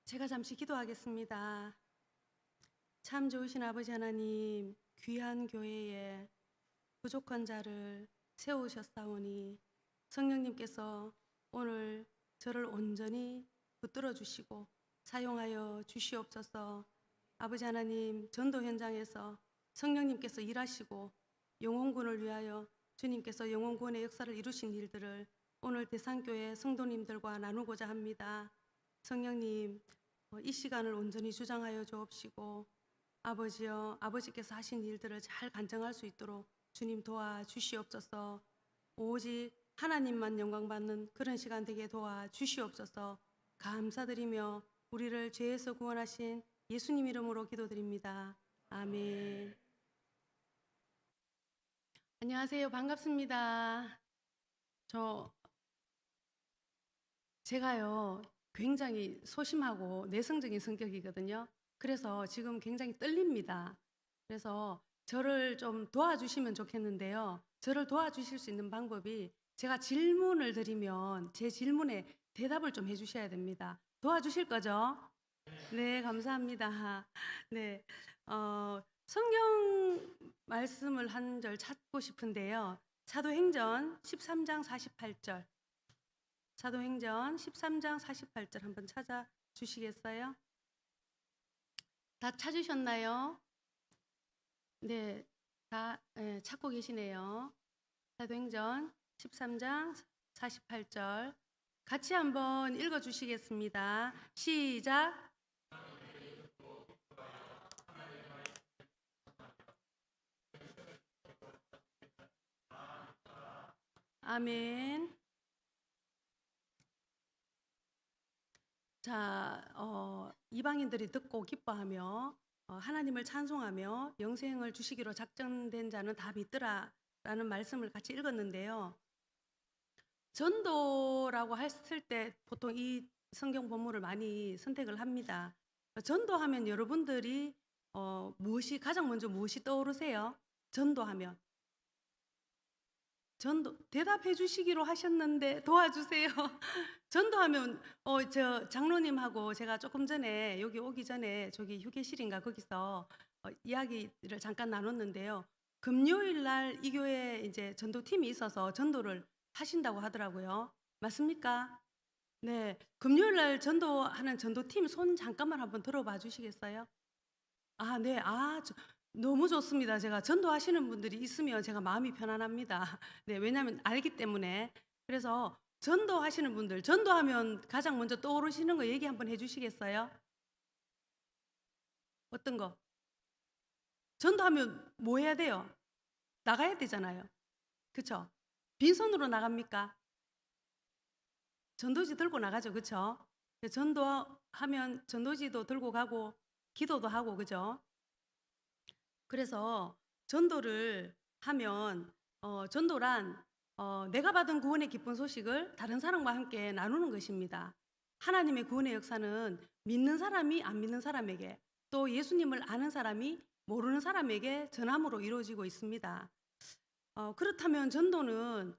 제가 잠시 기도하겠습니다. 참 좋으신 아버지 하나님, 귀한 교회에 부족한 자를 세우셨사오니 성령님께서 오늘 저를 온전히 붙들어 주시고 사용하여 주시옵소서. 아버지 하나님, 전도 현장에서 성령님께서 일하시고 영혼군을 위하여 주님께서 영혼구원의 역사를 이루신 일들을 오늘 대상교회 성도님들과 나누고자 합니다. 성령님, 이 시간을 온전히 주장하여 주옵시고 아버지여, 아버지께서 하신 일들을 잘 간증할 수 있도록 주님 도와주시옵소서. 오직 하나님만 영광받는 그런 시간 되게 도와주시옵소서. 감사드리며 우리를 죄에서 구원하신 예수님 이름으로 기도드립니다. 아멘. 안녕하세요. 반갑습니다. 제가요 굉장히 소심하고 내성적인 성격이거든요. 그래서 지금 굉장히 떨립니다. 그래서 저를 좀 도와주시면 좋겠는데요. 저를 도와주실 수 있는 방법이 제가 질문을 드리면 제 질문에 대답을 좀 해주셔야 됩니다. 도와주실 거죠? 네, 감사합니다. 네, 성경 말씀을 한 절 찾고 싶은데요. 사도행전 13장 48절. 사도행전 13장 48절 한번 찾아주시겠어요? 다 찾으셨나요? 네, 다 찾고 계시네요. 사도행전 13장 48절 같이 한번 읽어주시겠습니다. 시작. 아멘. 자, 이방인들이 듣고 기뻐하며 하나님을 찬송하며 영생을 주시기로 작정된 자는 다 믿더라라는 말씀을 같이 읽었는데요. 전도라고 했을 때 보통 이 성경 본문을 많이 선택을 합니다. 전도하면 여러분들이 가장 먼저 무엇이 떠오르세요? 전도하면 대답해 주시기로 하셨는데 도와주세요. 전도하면 저 장로님하고 제가 조금 전에 여기 오기 전에 저기 휴게실인가 거기서 이야기를 잠깐 나눴는데요. 금요일 날 이 교회에 이제 전도팀이 있어서 전도를 하신다고 하더라고요. 맞습니까? 네. 금요일 날 전도하는 전도팀 손 잠깐만 한번 들어봐 주시겠어요? 아, 네. 너무 좋습니다. 제가 전도하시는 분들이 있으면 제가 마음이 편안합니다. 네, 왜냐하면 알기 때문에. 그래서 전도하시는 분들, 전도하면 가장 먼저 떠오르시는 거 얘기 한번 해주시겠어요? 어떤 거? 전도하면 뭐 해야 돼요? 나가야 되잖아요. 그쵸? 빈손으로 나갑니까? 전도지 들고 나가죠. 그쵸? 전도하면 전도지도 들고 가고 기도도 하고 그죠? 그래서 전도를 하면 전도란 내가 받은 구원의 기쁜 소식을 다른 사람과 함께 나누는 것입니다. 하나님의 구원의 역사는 믿는 사람이 안 믿는 사람에게 또 예수님을 아는 사람이 모르는 사람에게 전함으로 이루어지고 있습니다. 그렇다면 전도는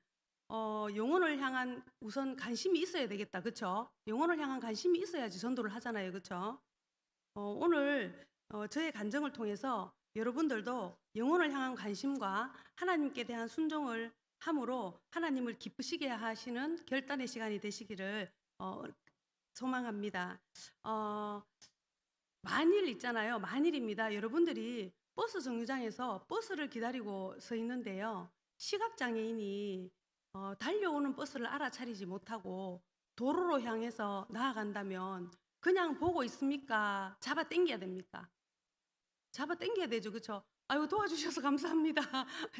영혼을 향한 우선 관심이 있어야 되겠다. 그렇죠? 영혼을 향한 관심이 있어야지 전도를 하잖아요. 그렇죠? 오늘 저의 간증을 통해서 여러분들도 영혼을 향한 관심과 하나님께 대한 순종을 함으로 하나님을 기쁘시게 하시는 결단의 시간이 되시기를 소망합니다. 만일 있잖아요. 만일입니다. 여러분들이 버스 정류장에서 버스를 기다리고 서 있는데요. 시각장애인이 달려오는 버스를 알아차리지 못하고 도로로 향해서 나아간다면 그냥 보고 있습니까? 잡아 당겨야 됩니까? 잡아 당겨야 되죠. 그렇죠? 아유, 도와주셔서 감사합니다.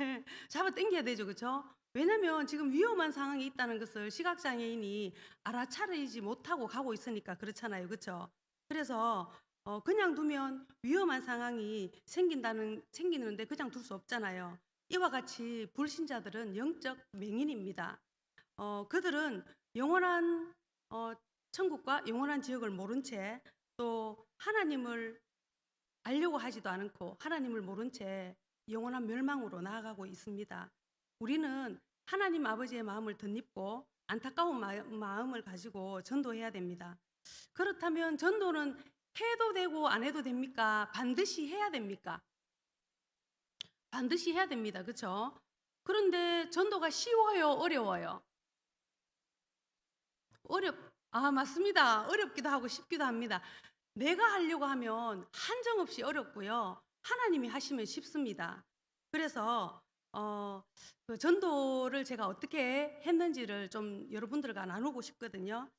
예, 잡아 당겨야 되죠. 그렇죠? 왜냐면 지금 위험한 상황이 있다는 것을 시각장애인이 알아차리지 못하고 가고 있으니까 그렇잖아요. 그렇죠? 그래서 그냥 두면 위험한 상황이 생기는데 그냥 둘 수 없잖아요. 이와 같이 불신자들은 영적 맹인입니다. 그들은 영원한 천국과 영원한 지옥을 모른 채 또 하나님을 알려고 하지도 않고 하나님을 모른 채 영원한 멸망으로 나아가고 있습니다. 우리는 하나님 아버지의 마음을 덧입고 안타까운 마음을 가지고 전도해야 됩니다. 그렇다면 전도는 해도 되고 안 해도 됩니까? 반드시 해야 됩니까? 반드시 해야 됩니다. 그쵸? 그런데 전도가 쉬워요? 어려워요? 어렵 맞습니다. 어렵기도 하고 쉽기도 합니다. 내가 하려고 하면 한정없이 어렵고요. 하나님이 하시면 쉽습니다. 그래서 어 그 전도를 제가 어떻게 했는지를 좀 여러분들과 나누고 싶거든요.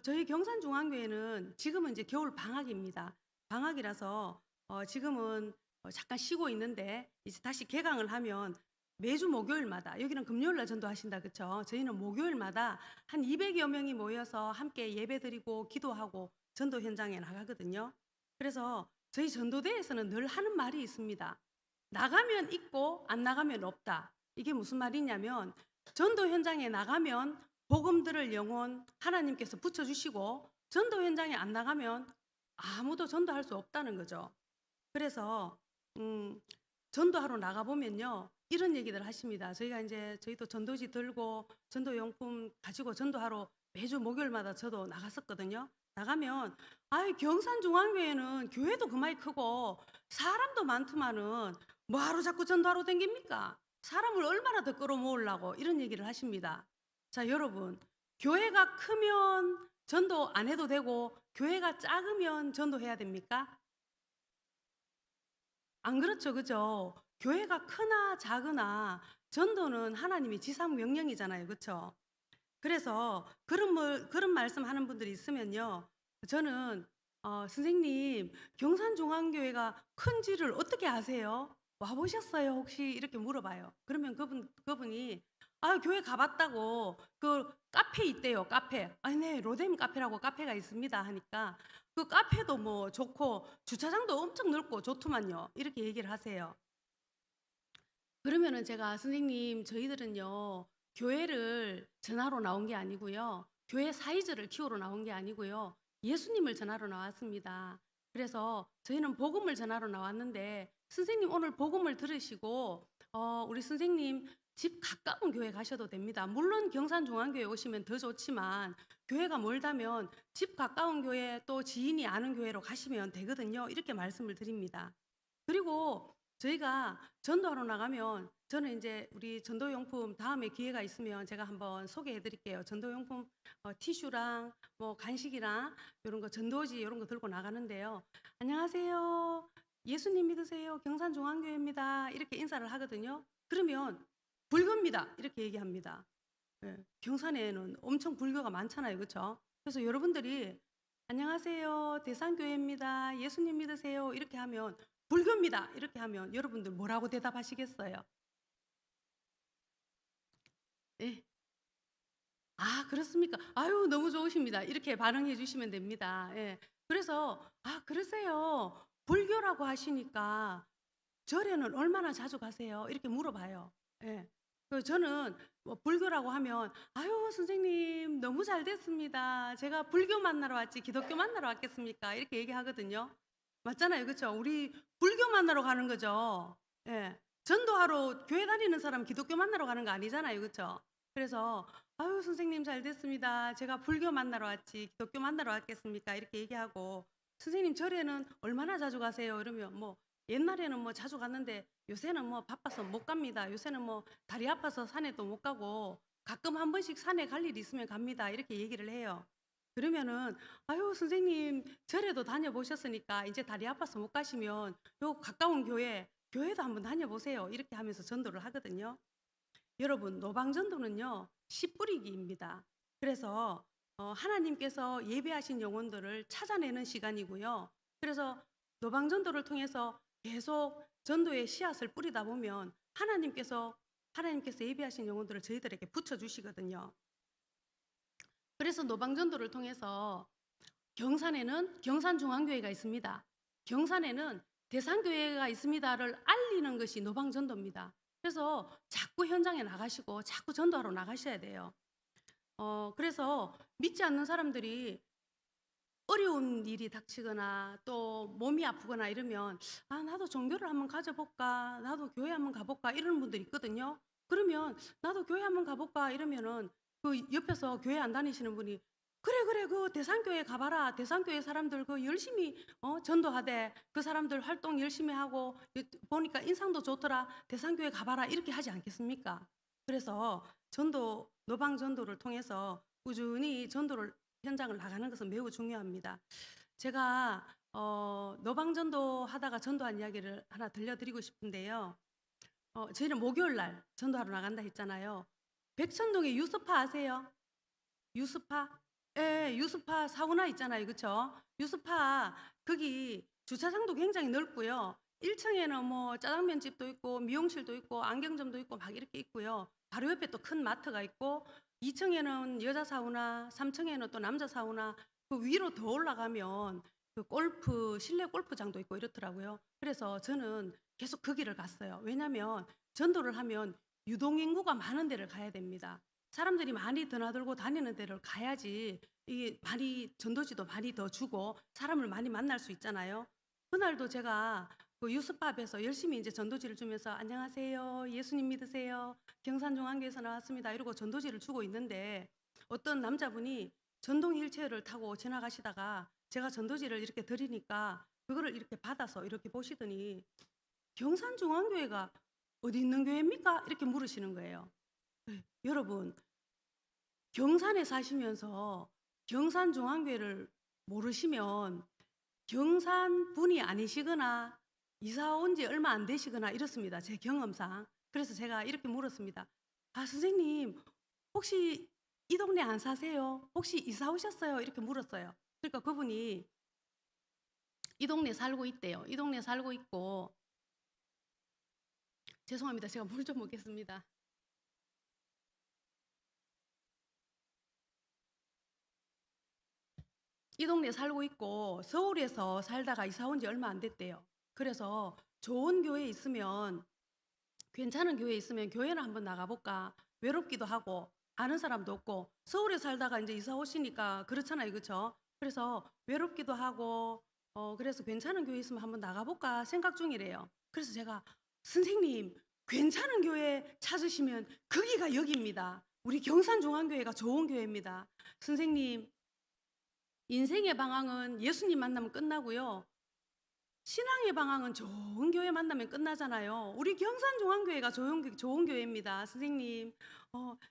저희 경산중앙교회는 지금은 이제 겨울 방학입니다. 방학이라서 지금은 잠깐 쉬고 있는데 이제 다시 개강을 하면 매주 목요일마다 여기는 금요일 날 전도하신다 그쵸? 저희는 목요일마다 한 200여 명이 모여서 함께 예배드리고 기도하고 전도 현장에 나가거든요. 그래서 저희 전도대에서는 늘 하는 말이 있습니다. 나가면 있고 안 나가면 없다. 이게 무슨 말이냐면 전도 현장에 나가면 복음 들을 영혼 하나님께서 붙여주시고 전도 현장에 안 나가면 아무도 전도할 수 없다는 거죠. 그래서 음, 전도하러 나가보면요. 이런 얘기들 하십니다. 저희가 이제 저희도 전도지 들고 전도용품 가지고 전도하러 매주 목요일마다 저도 나갔었거든요. 나가면 경산중앙교회는 교회도 그마이 크고 사람도 많더만은 뭐하러 자꾸 전도하러 댕깁니까? 사람을 얼마나 더 끌어모으려고 이런 얘기를 하십니다. 자, 여러분, 교회가 크면 전도 안 해도 되고 교회가 작으면 전도해야 됩니까? 안 그렇죠. 그죠? 교회가 크나 작으나 전도는 하나님이 지상 명령이잖아요. 그쵸? 그래서 그런 말씀하는 분들이 있으면요. 저는 "선생님 경산중앙교회가 큰지를 어떻게 아세요? 와 보셨어요 혹시?" 이렇게 물어봐요. 그러면 그분이 교회 가 봤다고 그 카페 있대요, 카페. "아니 네. 로뎀 카페라고 카페가 있습니다." 하니까 "그 카페도 뭐 좋고 주차장도 엄청 넓고 좋더만요." 이렇게 얘기를 하세요. 그러면은 제가 "선생님 저희들은요. 교회를 전하러 나온 게 아니고요. 교회 사이즈를 키우러 나온 게 아니고요. 예수님을 전하러 나왔습니다. 그래서 저희는 복음을 전하러 나왔는데 선생님 오늘 복음을 들으시고 우리 선생님 집 가까운 교회 가셔도 됩니다. 물론 경산중앙교회 오시면 더 좋지만 교회가 멀다면 집 가까운 교회 또 지인이 아는 교회로 가시면 되거든요." 이렇게 말씀을 드립니다. 그리고 저희가 전도하러 나가면 저는 이제 우리 전도용품 다음에 기회가 있으면 제가 한번 소개해 드릴게요. 전도용품 티슈랑 뭐 간식이랑 요런 거 전도지 요런 거 들고 나가는데요. "안녕하세요. 예수님 믿으세요. 경산중앙교회입니다." 이렇게 인사를 하거든요. 그러면 "불교입니다." 이렇게 얘기합니다. 예. 경산에는 엄청 불교가 많잖아요. 그쵸? 그래서 여러분들이 "안녕하세요. 대산교회입니다. 예수님 믿으세요." 이렇게 하면 "불교입니다." 이렇게 하면 여러분들 뭐라고 대답하시겠어요? 예. "아 그렇습니까? 아유 너무 좋으십니다." 이렇게 반응해 주시면 됩니다. 예. 그래서 "아 그러세요. 불교라고 하시니까 절에는 얼마나 자주 가세요?" 이렇게 물어봐요. 예. 저는 뭐 불교라고 하면 "아유 선생님 너무 잘 됐습니다. 제가 불교 만나러 왔지 기독교 만나러 왔겠습니까?" 이렇게 얘기하거든요. 맞잖아요. 그쵸? 우리 불교 만나러 가는 거죠. 예. 전도하러 교회 다니는 사람 기독교 만나러 가는 거 아니잖아요. 그쵸? 그래서 "아유 선생님 잘 됐습니다. 제가 불교 만나러 왔지 기독교 만나러 왔겠습니까?" 이렇게 얘기하고 "선생님 절에는 얼마나 자주 가세요?" 이러면 뭐 옛날에는 뭐 자주 갔는데 요새는 뭐 바빠서 못 갑니다. 요새는 뭐 다리 아파서 산에도 못 가고 가끔 한 번씩 산에 갈 일 있으면 갑니다. 이렇게 얘기를 해요. 그러면은 "아유 선생님 절에도 다녀보셨으니까 이제 다리 아파서 못 가시면 요 가까운 교회도 한번 다녀보세요." 이렇게 하면서 전도를 하거든요. 여러분 노방전도는요. 씨 뿌리기입니다. 그래서 하나님께서 예배하신 영혼들을 찾아내는 시간이고요. 그래서 노방전도를 통해서 계속 전도의 씨앗을 뿌리다 보면 하나님께서 예배하신 영혼들을 저희들에게 붙여 주시거든요. 그래서 노방전도를 통해서 경산에는 경산중앙교회가 있습니다. 경산에는 대산교회가 있습니다를 알리는 것이 노방전도입니다. 그래서 자꾸 현장에 나가시고 자꾸 전도하러 나가셔야 돼요. 그래서 믿지 않는 사람들이 어려운 일이 닥치거나 또 몸이 아프거나 이러면 나도 종교를 한번 가져볼까? 나도 교회 한번 가볼까?" 이러는 분들이 있거든요. 그러면 "나도 교회 한번 가볼까?" 이러면은 그 옆에서 교회 안 다니시는 분이 그래, 그래, 그 대산교회 가봐라. 대산교회 사람들 그 열심히 전도하대. 그 사람들 활동 열심히 하고 보니까 인상도 좋더라. 대산교회 가봐라. 이렇게 하지 않겠습니까? 그래서 전도, 노방 전도를 통해서 꾸준히 전도를 현장을 나가는 것은 매우 중요합니다. 제가 노방 전도 하다가 전도한 이야기를 하나 들려드리고 싶은데요. 저희는 목요일 날 전도하러 나간다 했잖아요. 백천동에 유스파 아세요? 유스파? 예, 유스파 사우나 있잖아요. 그쵸? 유스파, 거기 주차장도 굉장히 넓고요. 1층에는 뭐 짜장면 집도 있고, 미용실도 있고, 안경점도 있고, 막 이렇게 있고요. 바로 옆에 또 큰 마트가 있고, 2층에는 여자 사우나, 3층에는 또 남자 사우나, 그 위로 더 올라가면 그 골프, 실내 골프장도 있고 이렇더라고요. 그래서 저는 계속 거기를 갔어요. 왜냐면 전도를 하면 유동인구가 많은 데를 가야 됩니다. 사람들이 많이 드나들고 다니는 데를 가야지 이게 많이 전도지도 많이 더 주고 사람을 많이 만날 수 있잖아요. 그날도 제가 그 유스팝에서 열심히 이제 전도지를 주면서 안녕하세요, 예수님 믿으세요, 경산중앙교에서 나왔습니다 이러고 전도지를 주고 있는데 어떤 남자분이 전동 휠체어를 타고 지나가시다가 제가 전도지를 이렇게 드리니까 그거를 이렇게 받아서 이렇게 보시더니 경산중앙교회가 어디 있는 교회입니까? 이렇게 물으시는 거예요. 네, 여러분 경산에 사시면서 경산중앙교회를 모르시면 경산 분이 아니시거나 이사 온 지 얼마 안 되시거나 이렇습니다. 제 경험상. 그래서 제가 이렇게 물었습니다. 아, 선생님, 혹시 이 동네 안 사세요? 혹시 이사 오셨어요? 이렇게 물었어요. 그러니까 그분이 이 동네 살고 있대요. 이 동네 살고 있고, 죄송합니다. 제가 물 좀 먹겠습니다. 이 동네 살고 있고 서울에서 살다가 이사 온 지 얼마 안 됐대요. 그래서 좋은 교회 있으면 괜찮은 교회 있으면 교회를 한번 나가볼까? 외롭기도 하고 아는 사람도 없고 서울에 살다가 이제 이사 오시니까 그렇잖아요, 그렇죠? 그래서 외롭기도 하고 그래서 괜찮은 교회 있으면 한번 나가볼까 생각 중이래요. 그래서 제가 선생님 괜찮은 교회 찾으시면 거기가 여기입니다. 우리 경산중앙교회가 좋은 교회입니다. 선생님 인생의 방향은 예수님 만나면 끝나고요. 신앙의 방향은 좋은 교회 만나면 끝나잖아요. 우리 경산중앙교회가 좋은 교회입니다. 선생님,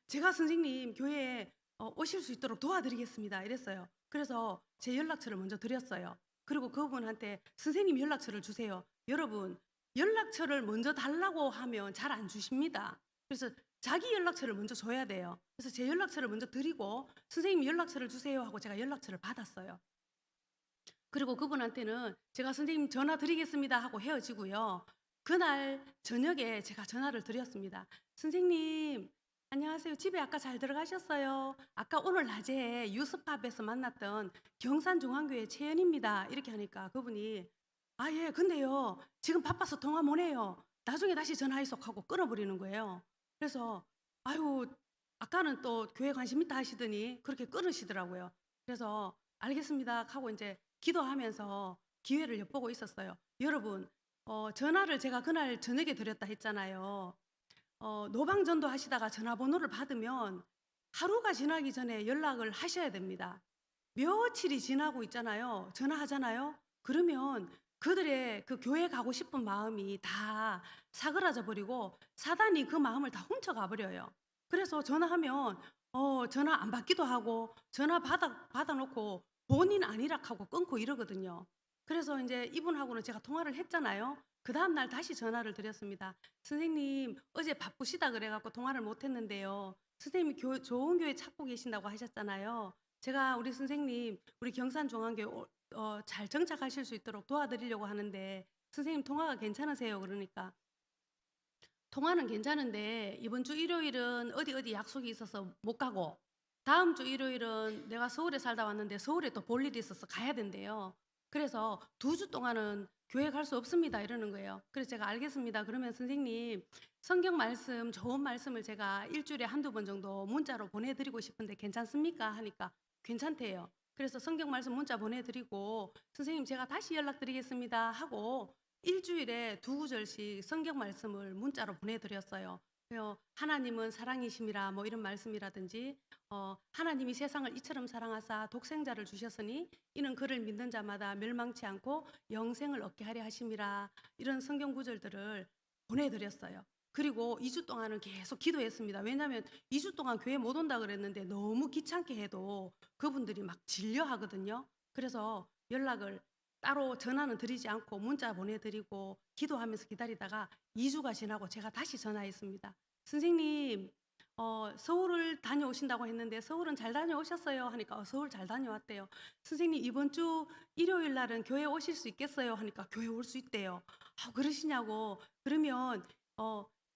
제가 선생님 교회에 오실 수 있도록 도와드리겠습니다. 이랬어요. 그래서 제 연락처를 먼저 드렸어요. 그리고 그분한테 선생님 연락처를 주세요. 여러분, 연락처를 먼저 달라고 하면 잘 안 주십니다. 그래서 자기 연락처를 먼저 줘야 돼요. 그래서 제 연락처를 먼저 드리고 선생님 연락처를 주세요 하고 제가 연락처를 받았어요. 그리고 그분한테는 제가 선생님 전화 드리겠습니다 하고 헤어지고요. 그날 저녁에 제가 전화를 드렸습니다. 선생님, 안녕하세요. 집에 아까 잘 들어가셨어요? 아까 오늘 낮에 유스팝에서 만났던 경산중앙교회 최연입니다. 이렇게 하니까 그분이 아, 예, 근데요. 지금 바빠서 통화 못 해요. 나중에 다시 전화해석 하고 끊어버리는 거예요. 그래서 아유, 아까는 또 교회 관심 있다 하시더니 그렇게 끊으시더라고요. 그래서 알겠습니다 하고 이제 기도하면서 기회를 엿보고 있었어요. 여러분, 전화를 제가 그날 저녁에 드렸다 했잖아요. 노방전도 하시다가 전화번호를 받으면 하루가 지나기 전에 연락을 하셔야 됩니다. 며칠이 지나고 있잖아요. 전화하잖아요. 그러면 그들의 그 교회 가고 싶은 마음이 다 사그라져 버리고 사단이 그 마음을 다 훔쳐가 버려요. 그래서 전화하면 전화 안 받기도 하고 전화 받아놓고 본인 아니라 하고 끊고 이러거든요. 그래서 이제 이분하고는 제가 통화를 했잖아요. 그 다음날 다시 전화를 드렸습니다. 선생님 어제 바쁘시다 그래갖고 통화를 못했는데요. 선생님이 좋은 교회 찾고 계신다고 하셨잖아요. 제가 우리 선생님 우리 경산중앙교회 잘 정착하실 수 있도록 도와드리려고 하는데 선생님 통화가 괜찮으세요? 그러니까 통화는 괜찮은데 이번 주 일요일은 어디 약속이 있어서 못 가고 다음 주 일요일은 내가 서울에 살다 왔는데 서울에 또 볼 일이 있어서 가야 된대요. 그래서 2주 동안은 교회 갈 수 없습니다 이러는 거예요. 그래서 제가 알겠습니다. 그러면 선생님 성경 말씀 좋은 말씀을 제가 일주일에 한두 번 정도 문자로 보내드리고 싶은데 괜찮습니까? 하니까 괜찮대요. 그래서 성경 말씀 문자 보내드리고 선생님 제가 다시 연락드리겠습니다 하고 일주일에 2구절씩 성경 말씀을 문자로 보내드렸어요. 하나님은 사랑이심이라 뭐 이런 말씀이라든지 하나님이 세상을 이처럼 사랑하사 독생자를 주셨으니 이는 그를 믿는 자마다 멸망치 않고 영생을 얻게 하려 하심이라 이런 성경 구절들을 보내드렸어요. 그리고 2주 동안은 계속 기도했습니다. 왜냐하면 2주 동안 교회 못 온다 그랬는데 너무 귀찮게 해도 그분들이 막 질려하거든요. 그래서 연락을 따로 전화는 드리지 않고 문자 보내드리고 기도하면서 기다리다가 2주가 지나고 제가 다시 전화했습니다. 선생님, 서울을 다녀오신다고 했는데 서울은 잘 다녀오셨어요? 하니까 서울 잘 다녀왔대요. 선생님, 이번 주 일요일 날은 교회 오실 수 있겠어요? 하니까 교회 올 수 있대요. 그러시냐고. 그러면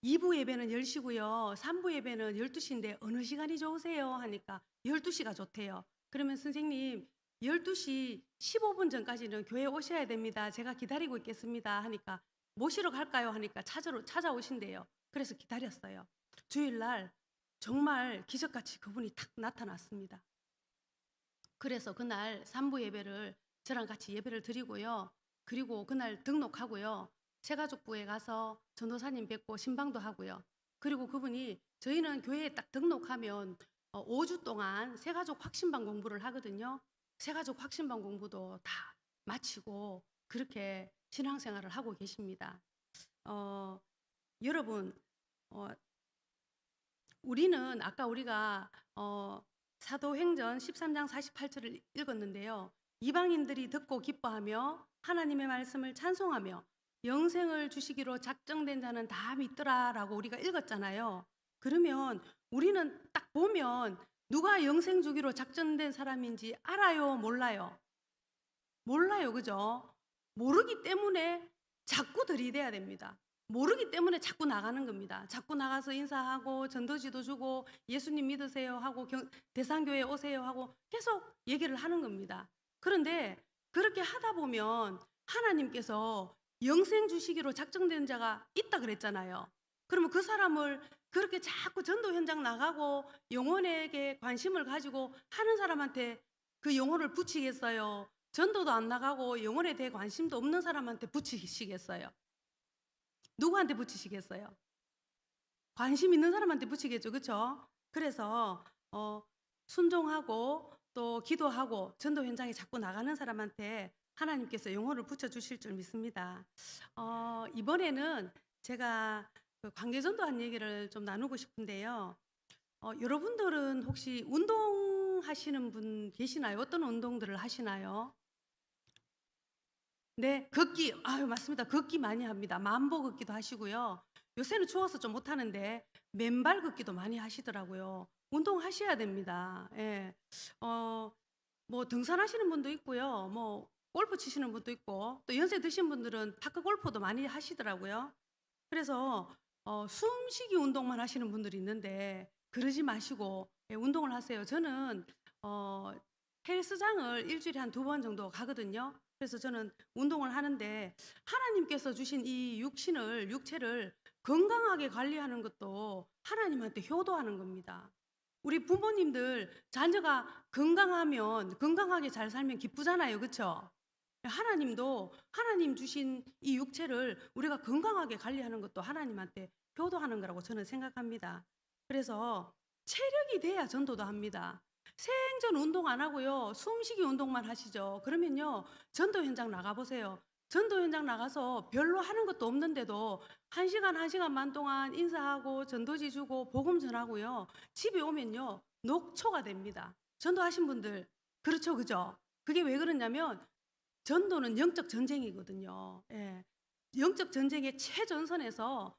2부 예배는 10시고요. 3부 예배는 12시인데 어느 시간이 좋으세요? 하니까 12시가 좋대요. 그러면 선생님 12시 15분 전까지는 교회 오셔야 됩니다. 제가 기다리고 있겠습니다. 하니까 모시러 갈까요? 하니까 찾아오신대요. 그래서 기다렸어요. 주일날 정말 기적같이 그분이 탁 나타났습니다. 그래서 그날 3부 예배를 저랑 같이 예배를 드리고요. 그리고 그날 등록하고요. 새가족부에 가서 전도사님 뵙고 신방도 하고요. 그리고 그분이 저희는 교회에 딱 등록하면 5주 동안 새가족 확신방 공부를 하거든요. 새가족 확신방 공부도 다 마치고 그렇게 신앙생활을 하고 계십니다. 여러분, 어, 우리는 아까 우리가 사도행전 13장 48절을 읽었는데요. 이방인들이 듣고 기뻐하며 하나님의 말씀을 찬송하며 영생을 주시기로 작정된 자는 다 믿더라라고 우리가 읽었잖아요. 그러면 우리는 딱 보면 누가 영생 주기로 작정된 사람인지 알아요, 몰라요? 몰라요, 그죠? 모르기 때문에 자꾸 들이대야 됩니다. 모르기 때문에 자꾸 나가는 겁니다. 자꾸 나가서 인사하고 전도지도 주고 예수님 믿으세요 하고 대상교회 오세요 하고 계속 얘기를 하는 겁니다. 그런데 그렇게 하다 보면 하나님께서 영생 주시기로 작정된 자가 있다 그랬잖아요. 그러면 그 사람을 그렇게 자꾸 전도 현장 나가고 영혼에게 관심을 가지고 하는 사람한테 그 영혼을 붙이겠어요? 전도도 안 나가고 영혼에 대해 관심도 없는 사람한테 붙이시겠어요? 누구한테 붙이시겠어요? 관심 있는 사람한테 붙이겠죠, 그렇죠? 그래서 순종하고 또 기도하고 전도 현장에 자꾸 나가는 사람한테 하나님께서 영혼을 붙여주실 줄 믿습니다. 이번에는 제가 그 관계전도한 얘기를 좀 나누고 싶은데요. 여러분들은 혹시 운동하시는 분 계시나요? 어떤 운동들을 하시나요? 네, 걷기. 아유, 맞습니다. 걷기 많이 합니다. 만보 걷기도 하시고요. 요새는 추워서 좀 못하는데 맨발 걷기도 많이 하시더라고요. 운동하셔야 됩니다. 예. 뭐 등산하시는 분도 있고요. 뭐 골프 치시는 분도 있고 또 연세 드신 분들은 파크 골프도 많이 하시더라고요. 그래서 숨쉬기 운동만 하시는 분들이 있는데 그러지 마시고 운동을 하세요. 저는 헬스장을 일주일에 한 2번 정도 가거든요. 그래서 저는 운동을 하는데 하나님께서 주신 이 육체를 건강하게 관리하는 것도 하나님한테 효도하는 겁니다. 우리 부모님들 자녀가 건강하면 건강하게 잘 살면 기쁘잖아요. 그렇죠? 하나님도 하나님 주신 이 육체를 우리가 건강하게 관리하는 것도 하나님한테 효도하는 거라고 저는 생각합니다. 그래서 체력이 돼야 전도도 합니다. 생전 운동 안 하고요. 숨쉬기 운동만 하시죠. 그러면요. 전도 현장 나가보세요. 전도 현장 나가서 별로 하는 것도 없는데도 1시간, 1시간 반 동안 인사하고 전도지 주고 복음 전하고요. 집에 오면요. 녹초가 됩니다. 전도하신 분들. 그렇죠. 그죠? 그게 왜 그러냐면 전도는 영적 전쟁이거든요. 예. 영적 전쟁의 최전선에서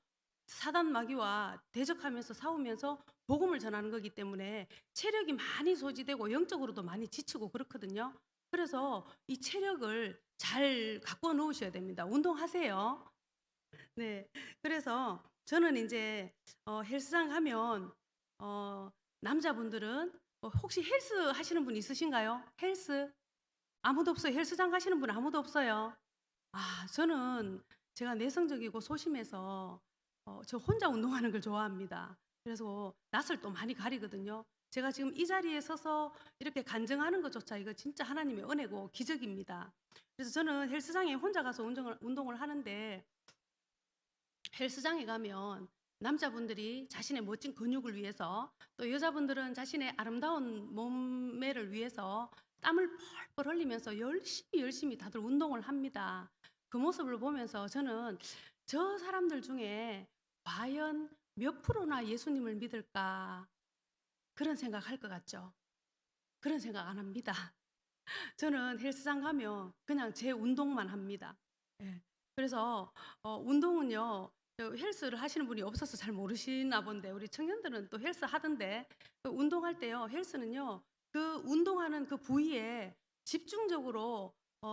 사단 마귀와 대적하면서 싸우면서 복음을 전하는 거기 때문에 체력이 많이 소지되고 영적으로도 많이 지치고 그렇거든요. 그래서 이 체력을 잘 갖고 놓으셔야 됩니다. 운동하세요. 네. 그래서 저는 이제 헬스장 가면 남자분들은 혹시 헬스 하시는 분 있으신가요? 헬스? 아무도 없어요. 헬스장 가시는 분 아무도 없어요. 저는 제가 내성적이고 소심해서 저 혼자 운동하는 걸 좋아합니다. 그래서 낯을 또 많이 가리거든요. 제가 지금 이 자리에 서서 이렇게 간증하는 것조차 이거 진짜 하나님의 은혜고 기적입니다. 그래서 저는 헬스장에 혼자 가서 운동을 하는데 헬스장에 가면 남자분들이 자신의 멋진 근육을 위해서, 또 여자분들은 자신의 아름다운 몸매를 위해서 땀을 펄펄 흘리면서 열심히 다들 운동을 합니다. 그 모습을 보면서 저는 저 사람들 중에 과연 몇 프로나 예수님을 믿을까, 그런 생각할 것 같죠. 그런 생각 안 합니다. 저는 헬스장 가면 그냥 제 운동만 합니다. 예. 그래서 운동은요, 헬스를 하시는 분이 없어서 잘 모르시나 본데, 우리 청년들은 또 헬스 하던데, 그 운동할 때요, 헬스는요, 그 운동하는 그 부위에 집중적으로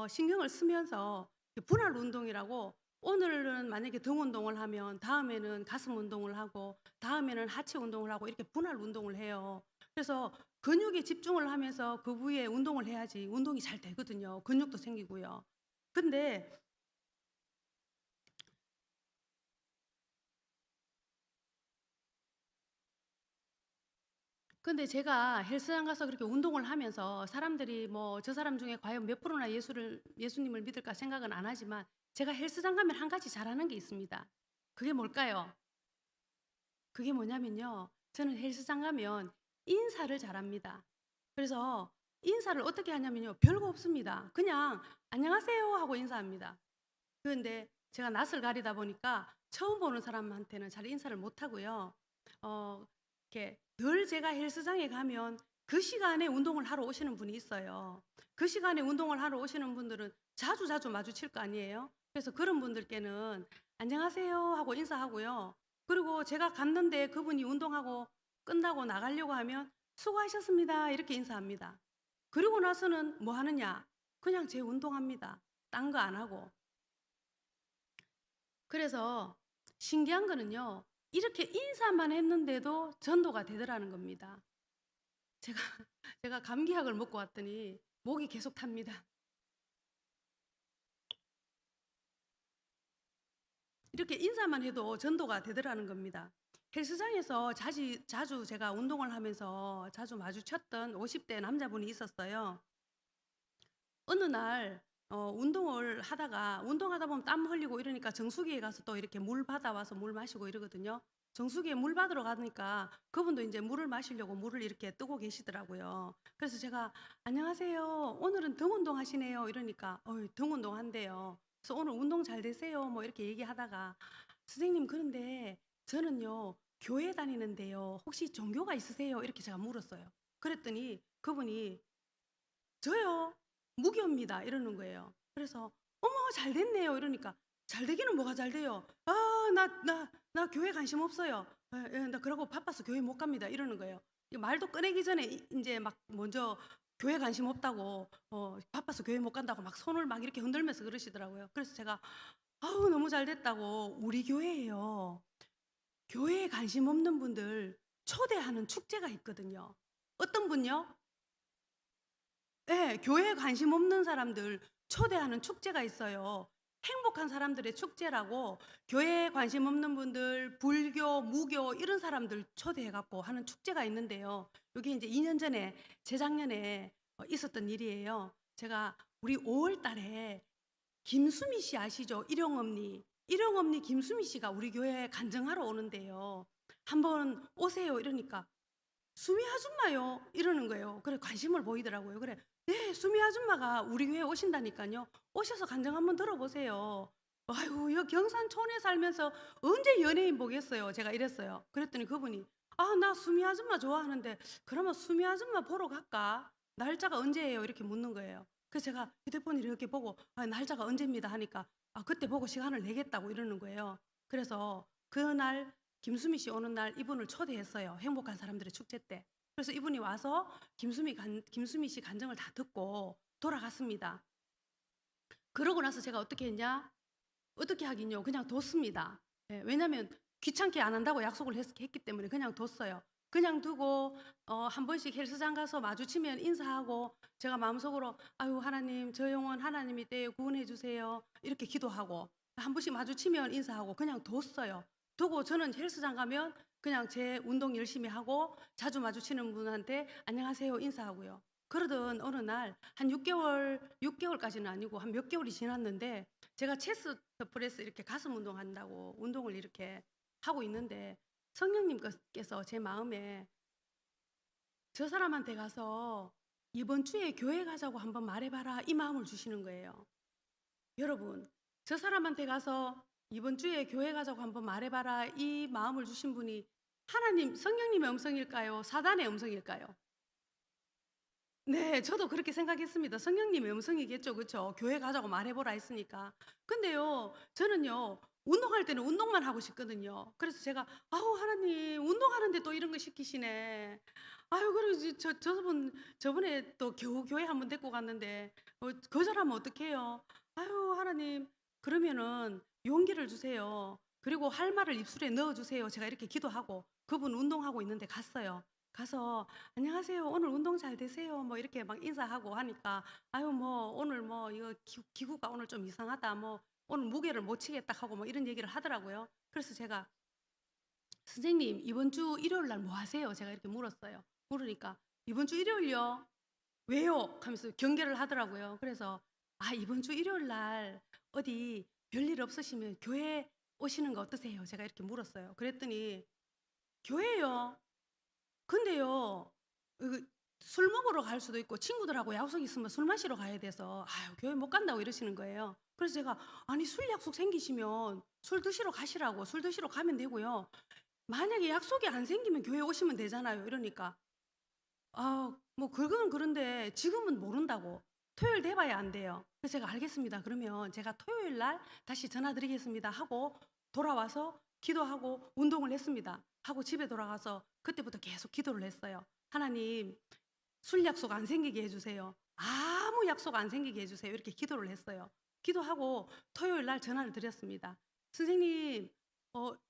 신경을 쓰면서 분할 운동이라고, 오늘은 만약에 등 운동을 하면 다음에는 가슴 운동을 하고 다음에는 하체 운동을 하고 이렇게 분할 운동을 해요. 그래서 근육에 집중을 하면서 그 부위에 운동을 해야지 운동이 잘 되거든요. 근육도 생기고요. 근데 제가 헬스장 가서 그렇게 운동을 하면서 사람들이 뭐 저 사람 중에 과연 몇 프로나 예수님을 믿을까 생각은 안 하지만, 제가 헬스장 가면 한 가지 잘하는 게 있습니다. 그게 뭘까요? 그게 뭐냐면요, 저는 헬스장 가면 인사를 잘합니다. 그래서 인사를 어떻게 하냐면요, 별거 없습니다. 그냥 안녕하세요 하고 인사합니다. 그런데 제가 낯을 가리다 보니까 처음 보는 사람한테는 잘 인사를 못 하고요. 어 이렇게 늘 제가 헬스장에 가면 그 시간에 운동을 하러 오시는 분이 있어요. 그 시간에 운동을 하러 오시는 분들은 자주자주 마주칠 거 아니에요. 그래서 그런 분들께는 안녕하세요 하고 인사하고요. 그리고 제가 갔는데 그분이 운동하고 끝나고 나가려고 하면 수고하셨습니다 이렇게 인사합니다. 그리고 나서는 뭐 하느냐? 그냥 제 운동합니다. 딴 거 안 하고. 그래서 신기한 거는요, 이렇게 인사만 했는데도 전도가 되더라는 겁니다. 제가 제가 감기약을 먹고 왔더니 목이 계속 탑니다. 이렇게 인사만 해도 전도가 되더라는 겁니다. 헬스장에서 자주 제가 운동을 하면서 자주 마주쳤던 50대 남자분이 있었어요. 어느 날 운동하다 보면 땀 흘리고 이러니까 정수기에 가서 또 이렇게 물 받아와서 물 마시고 이러거든요. 정수기에 물 받으러 가니까 그분도 이제 물을 마시려고 물을 이렇게 뜨고 계시더라고요. 그래서 제가 안녕하세요, 오늘은 등 운동 하시네요 이러니까 등 운동 한대요. 그래서 오늘 운동 잘 되세요 뭐 이렇게 얘기하다가, 선생님 그런데 저는요 교회 다니는데요 혹시 종교가 있으세요 이렇게 제가 물었어요. 그랬더니 그분이 "저요? 무교입니다." 이러는 거예요. 그래서 "어머 잘 됐네요." 이러니까 "잘 되기는 뭐가 잘 돼요. 아 나 교회 관심 없어요. 예 나 그러고 바빠서 교회 못 갑니다." 이러는 거예요. 이 말도 꺼내기 전에 인제 막 먼저 교회 관심 없다고, 바빠서 교회 못 간다고 막 손을 막 이렇게 흔들면서 그러시더라고요. 그래서 제가 아우 너무 잘 됐다고, 우리 교회에요, 교회에 관심 없는 분들 초대하는 축제가 있거든요. 어떤 분요? 예. 교회에 관심 없는 사람들 초대하는 축제가 있어요. 행복한 사람들의 축제라고, 교회에 관심 없는 분들, 불교, 무교 이런 사람들 초대해 갖고 하는 축제가 있는데요. 요게 인제 2년 전에, 재작년에 있었던 일이에요. 제가 우리 5월 달에 김수미 씨 아시죠? 일용엄니. 일용엄니 김수미 씨가 우리 교회에 간증하러 오는데요. "한번 오세요." 이러니까 "수미 아줌마요?" 이러는 거예요. 그래 관심을 보이더라고요. 그래 "네. 수미 아줌마가 우리 교회에 오신다니깐요. 오셔서 간증 한번 들어보세요." "아유 여 경산촌에 살면서 언제 연예인 보겠어요." 제가 이랬어요. 그랬더니 그분이 "아 나 수미 아줌마 좋아하는데 그러면 수미 아줌마 보러 갈까? 날짜가 언제예요?" 이렇게 묻는 거예요. 그래서 제가 휴대폰을 이렇게 보고 "아 날짜가 언제입니다." 하니까 "아 그때 보고 시간을 내겠다."고 이러는 거예요. 그래서 그날 김수미 씨 오는 날 이분을 초대했어요, 행복한 사람들의 축제 때. 그래서 이분이 와서 김수미 씨 간증을 다 듣고 돌아갔습니다. 그러고 나서 제가 어떻게 했냐? 어떻게 하긴요. 그냥 뒀습니다. 예, 왜냐면 귀찮게 안 한다고 약속을 했기 때문에 그냥 뒀어요. 그냥 두고 한 번씩 헬스장 가서 마주치면 인사하고, 제가 마음속으로 "아유 하나님 저 영혼 하나님이 떼어 구원해 주세요." 이렇게 기도하고, 한 번씩 마주치면 인사하고 그냥 뒀어요. 두고 저는 헬스장 가면 그냥 제 운동 열심히 하고 자주 마주치는 분한테 "안녕하세요." 인사하고요. 그러던 어느 날 한 6개월까지는 아니고 한 몇 개월이 지났는데, 제가 체스트 프레스 이렇게 가슴 운동한다고 운동을 이렇게 하고 있는데 성령님께서 제 마음에 저 사람한테 가서 "이번 주에 교회 가자고 한번 말해봐라." 이 마음을 주시는 거예요. 여러분, 저 사람한테 가서 "이번 주에 교회 가자고 한번 말해봐라." 이 마음을 주신 분이 하나님, 성령님의 음성일까요? 사단의 음성일까요? 네. 저도 그렇게 생각했습니다. 성령님의 음성이겠죠. 그쵸? 교회 가자고 말해보라 했으니까. 근데요, 저는요, 운동할 때는 운동만 하고 싶거든요. 그래서 제가 "아우 하나님, 운동하는데 또 이런 거 시키시네. 아유 그리고 저번에 또 겨우 교회 한번 데리고 갔는데 거절하면 어떡해요. 아유 하나님, 그러면은 용기를 주세요. 그리고 할 말을 입술에 넣어 주세요." 제가 이렇게 기도하고 그분 운동하고 있는데 갔어요. 가서 "안녕하세요. 오늘 운동 잘 되세요." 뭐 이렇게 막 인사하고 하니까 "아유 뭐 오늘 뭐 이거 기구가 오늘 좀 이상하다. 뭐 오늘 무게를 못 치겠다." 하고 뭐 이런 얘기를 하더라고요. 그래서 제가 "선생님 이번 주 일요일 날 뭐 하세요?" 제가 이렇게 물었어요. 물으니까 "이번 주 일요일요? 왜요?" 하면서 경계를 하더라고요. 그래서 "아 이번 주 일요일 날 어디 별일 없으시면 교회 오시는 거 어떠세요?" 제가 이렇게 물었어요. 그랬더니 "교회요? 근데요, 그 술 먹으러 갈 수도 있고 친구들하고 약속 있으면 술 마시러 가야 돼서 아유 교회 못 간다고." 이러시는 거예요. 그래서 제가 "아니 술 약속 생기시면 술 드시러 가시라고. 술 드시러 가면 되고요. 만약에 약속이 안 생기면 교회 오시면 되잖아요." 이러니까 "아 뭐 그건 그런데 지금은 모른다."고. "토요일 돼 봐야 안 돼요." 그래서 제가 "알겠습니다. 그러면 제가 토요일 날 다시 전화 드리겠습니다." 하고 돌아와서 기도하고 운동을 했습니다. 하고 집에 돌아가서 그때부터 계속 기도를 했어요. "하나님, 술 약속 안 생기게 해 주세요. 아무 약속 안 생기게 해 주세요." 이렇게 기도를 했어요. 기도하고 토요일 날 전화를 드렸습니다. "선생님,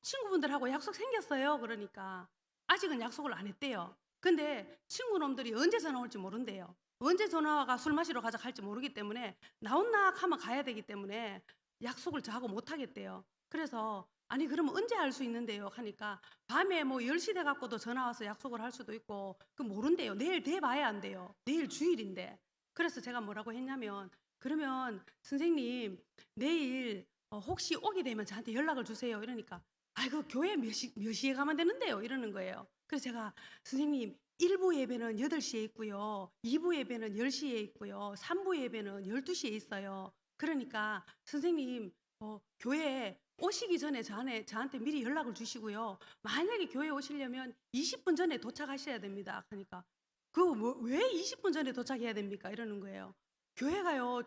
친구분들하고 약속 생겼어요." 그러니까 아직은 약속을 안 했대요. 근데 친구놈들이 언제 전화 올지 모른대요. 언제 전화가 "술 마시러 가자." 할지 모르기 때문에 나온나 하면 가야 되기 때문에 약속을 저하고 못 하겠대요. 그래서 "아니 그러면 언제 할 수 있는데요?" 하니까 밤에 뭐 10시 돼 갖고도 전화 와서 약속을 할 수도 있고 그 모른대요. 내일 돼 봐야 안 돼요. 내일 주일인데. 그래서 제가 뭐라고 했냐면 "그러면 선생님 내일 혹시 오게 되면 저한테 연락을 주세요." 이러니까 "아이고 교회 몇 시에 가면 되는데요." 이러는 거예요. 그래서 제가 "선생님 1부 예배는 8 시에 있고요. 2부 예배는 10 시에 있고요. 3부 예배는 12 시에 있어요. 그러니까 선생님 교회에 오시기 전에 저한테 미리 연락을 주시고요. 만약에 교회에 오시려면 20분 전에 도착하셔야 됩니다." 그러니까 "그 뭐 왜 20분 전에 도착해야 됩니까?" 이러는 거예요. 교회가요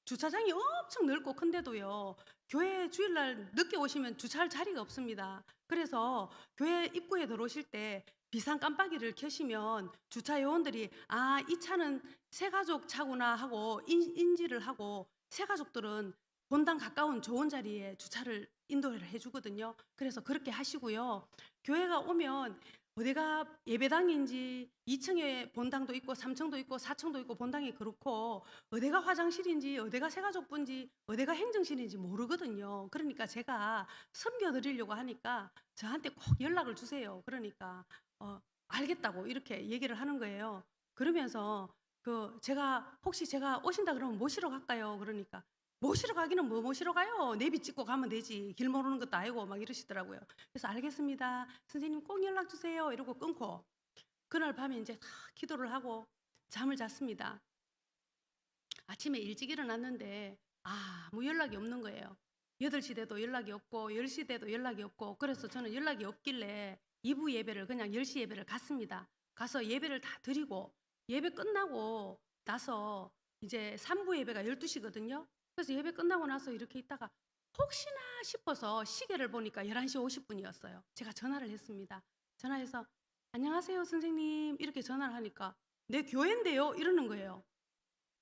주차장이 엄청 넓고 큰데도요. 교회 주일날 늦게 오시면 주차할 자리가 없습니다. 그래서 교회 입구에 들어오실 때 비상 깜빡이를 켜시면 주차 요원들이 '아 이 차는 새 가족 차구나.' 하고 인지를 하고 새 가족들은 본당 가까운 좋은 자리에 주차를 인도를 해 주거든요. 그래서 그렇게 하시고요. 교회가 오면 어디가 예배당인지 2 층에 본당도 있고 3 층도 있고 4 층도 있고 본당이 그렇고 어디가 화장실인지 어디가 새가족부인지 어디가 행정실인지 모르거든요. 그러니까 제가 섬겨 드리려고 하니까 저한테 꼭 연락을 주세요. 그러니까 알겠다고 이렇게 얘기를 하는 거예요. 그러면서 제가 "혹시 제가 오신다 그러면 모시러 갈까요?" 그러니까 "모시러 가기는 뭐 모시러 가요. 내비 찍고 가면 되지. 길 모르는 것도 아니고." 막 이러시더라고요. 그래서 "알겠습니다. 선생님 꼭 연락 주세요." 이러고 끊고 그날 밤에 인제 다 기도를 하고 잠을 잤습니다. 아침에 일찍 일어났는데 아무 연락이 없는 거예요. 8시 돼도 연락이 없고 10시 돼도 연락이 없고 그래서 저는 연락이 없길래 2부 예배를 그냥 10시 예배를 갔습니다. 가서 예배를 다 드리고 예배 끝나고 나서 이제 3부 예배가 12 시거든요. 그래서 예배 끝나고 나서 이렇게 있다가 혹시나 싶어서 시계를 보니까 11시 50 분이었어요. 제가 전화를 했습니다. 전화해서 "안녕하세요 선생님." 이렇게 전화를 하니까 "네 교회인데요." 이러는 거예요.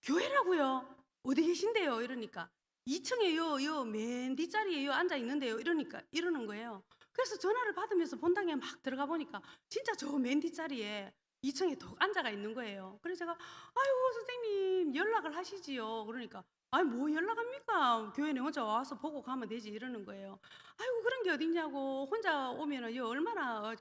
"교회라고요? 어디 계신데요?" 이러니까 "2 층에 요 맨 뒷자리에 앉아 있는데요." 이러니까 이러는 거예요. 그래서 전화를 받으면서 본당에 막 들어가 보니까 진짜 저 맨 뒷자리에 2 층에 더 앉아가 있는 거예요. 그래서 제가 "아이고 선생님 연락을 하시지요." 그러니까 "아이 뭐 연락합니까? 교회는 혼자 와서 보고 가면 되지." 이러는 거예요. "아이고 그런 게 어딨냐고. 혼자 오면은 얼마나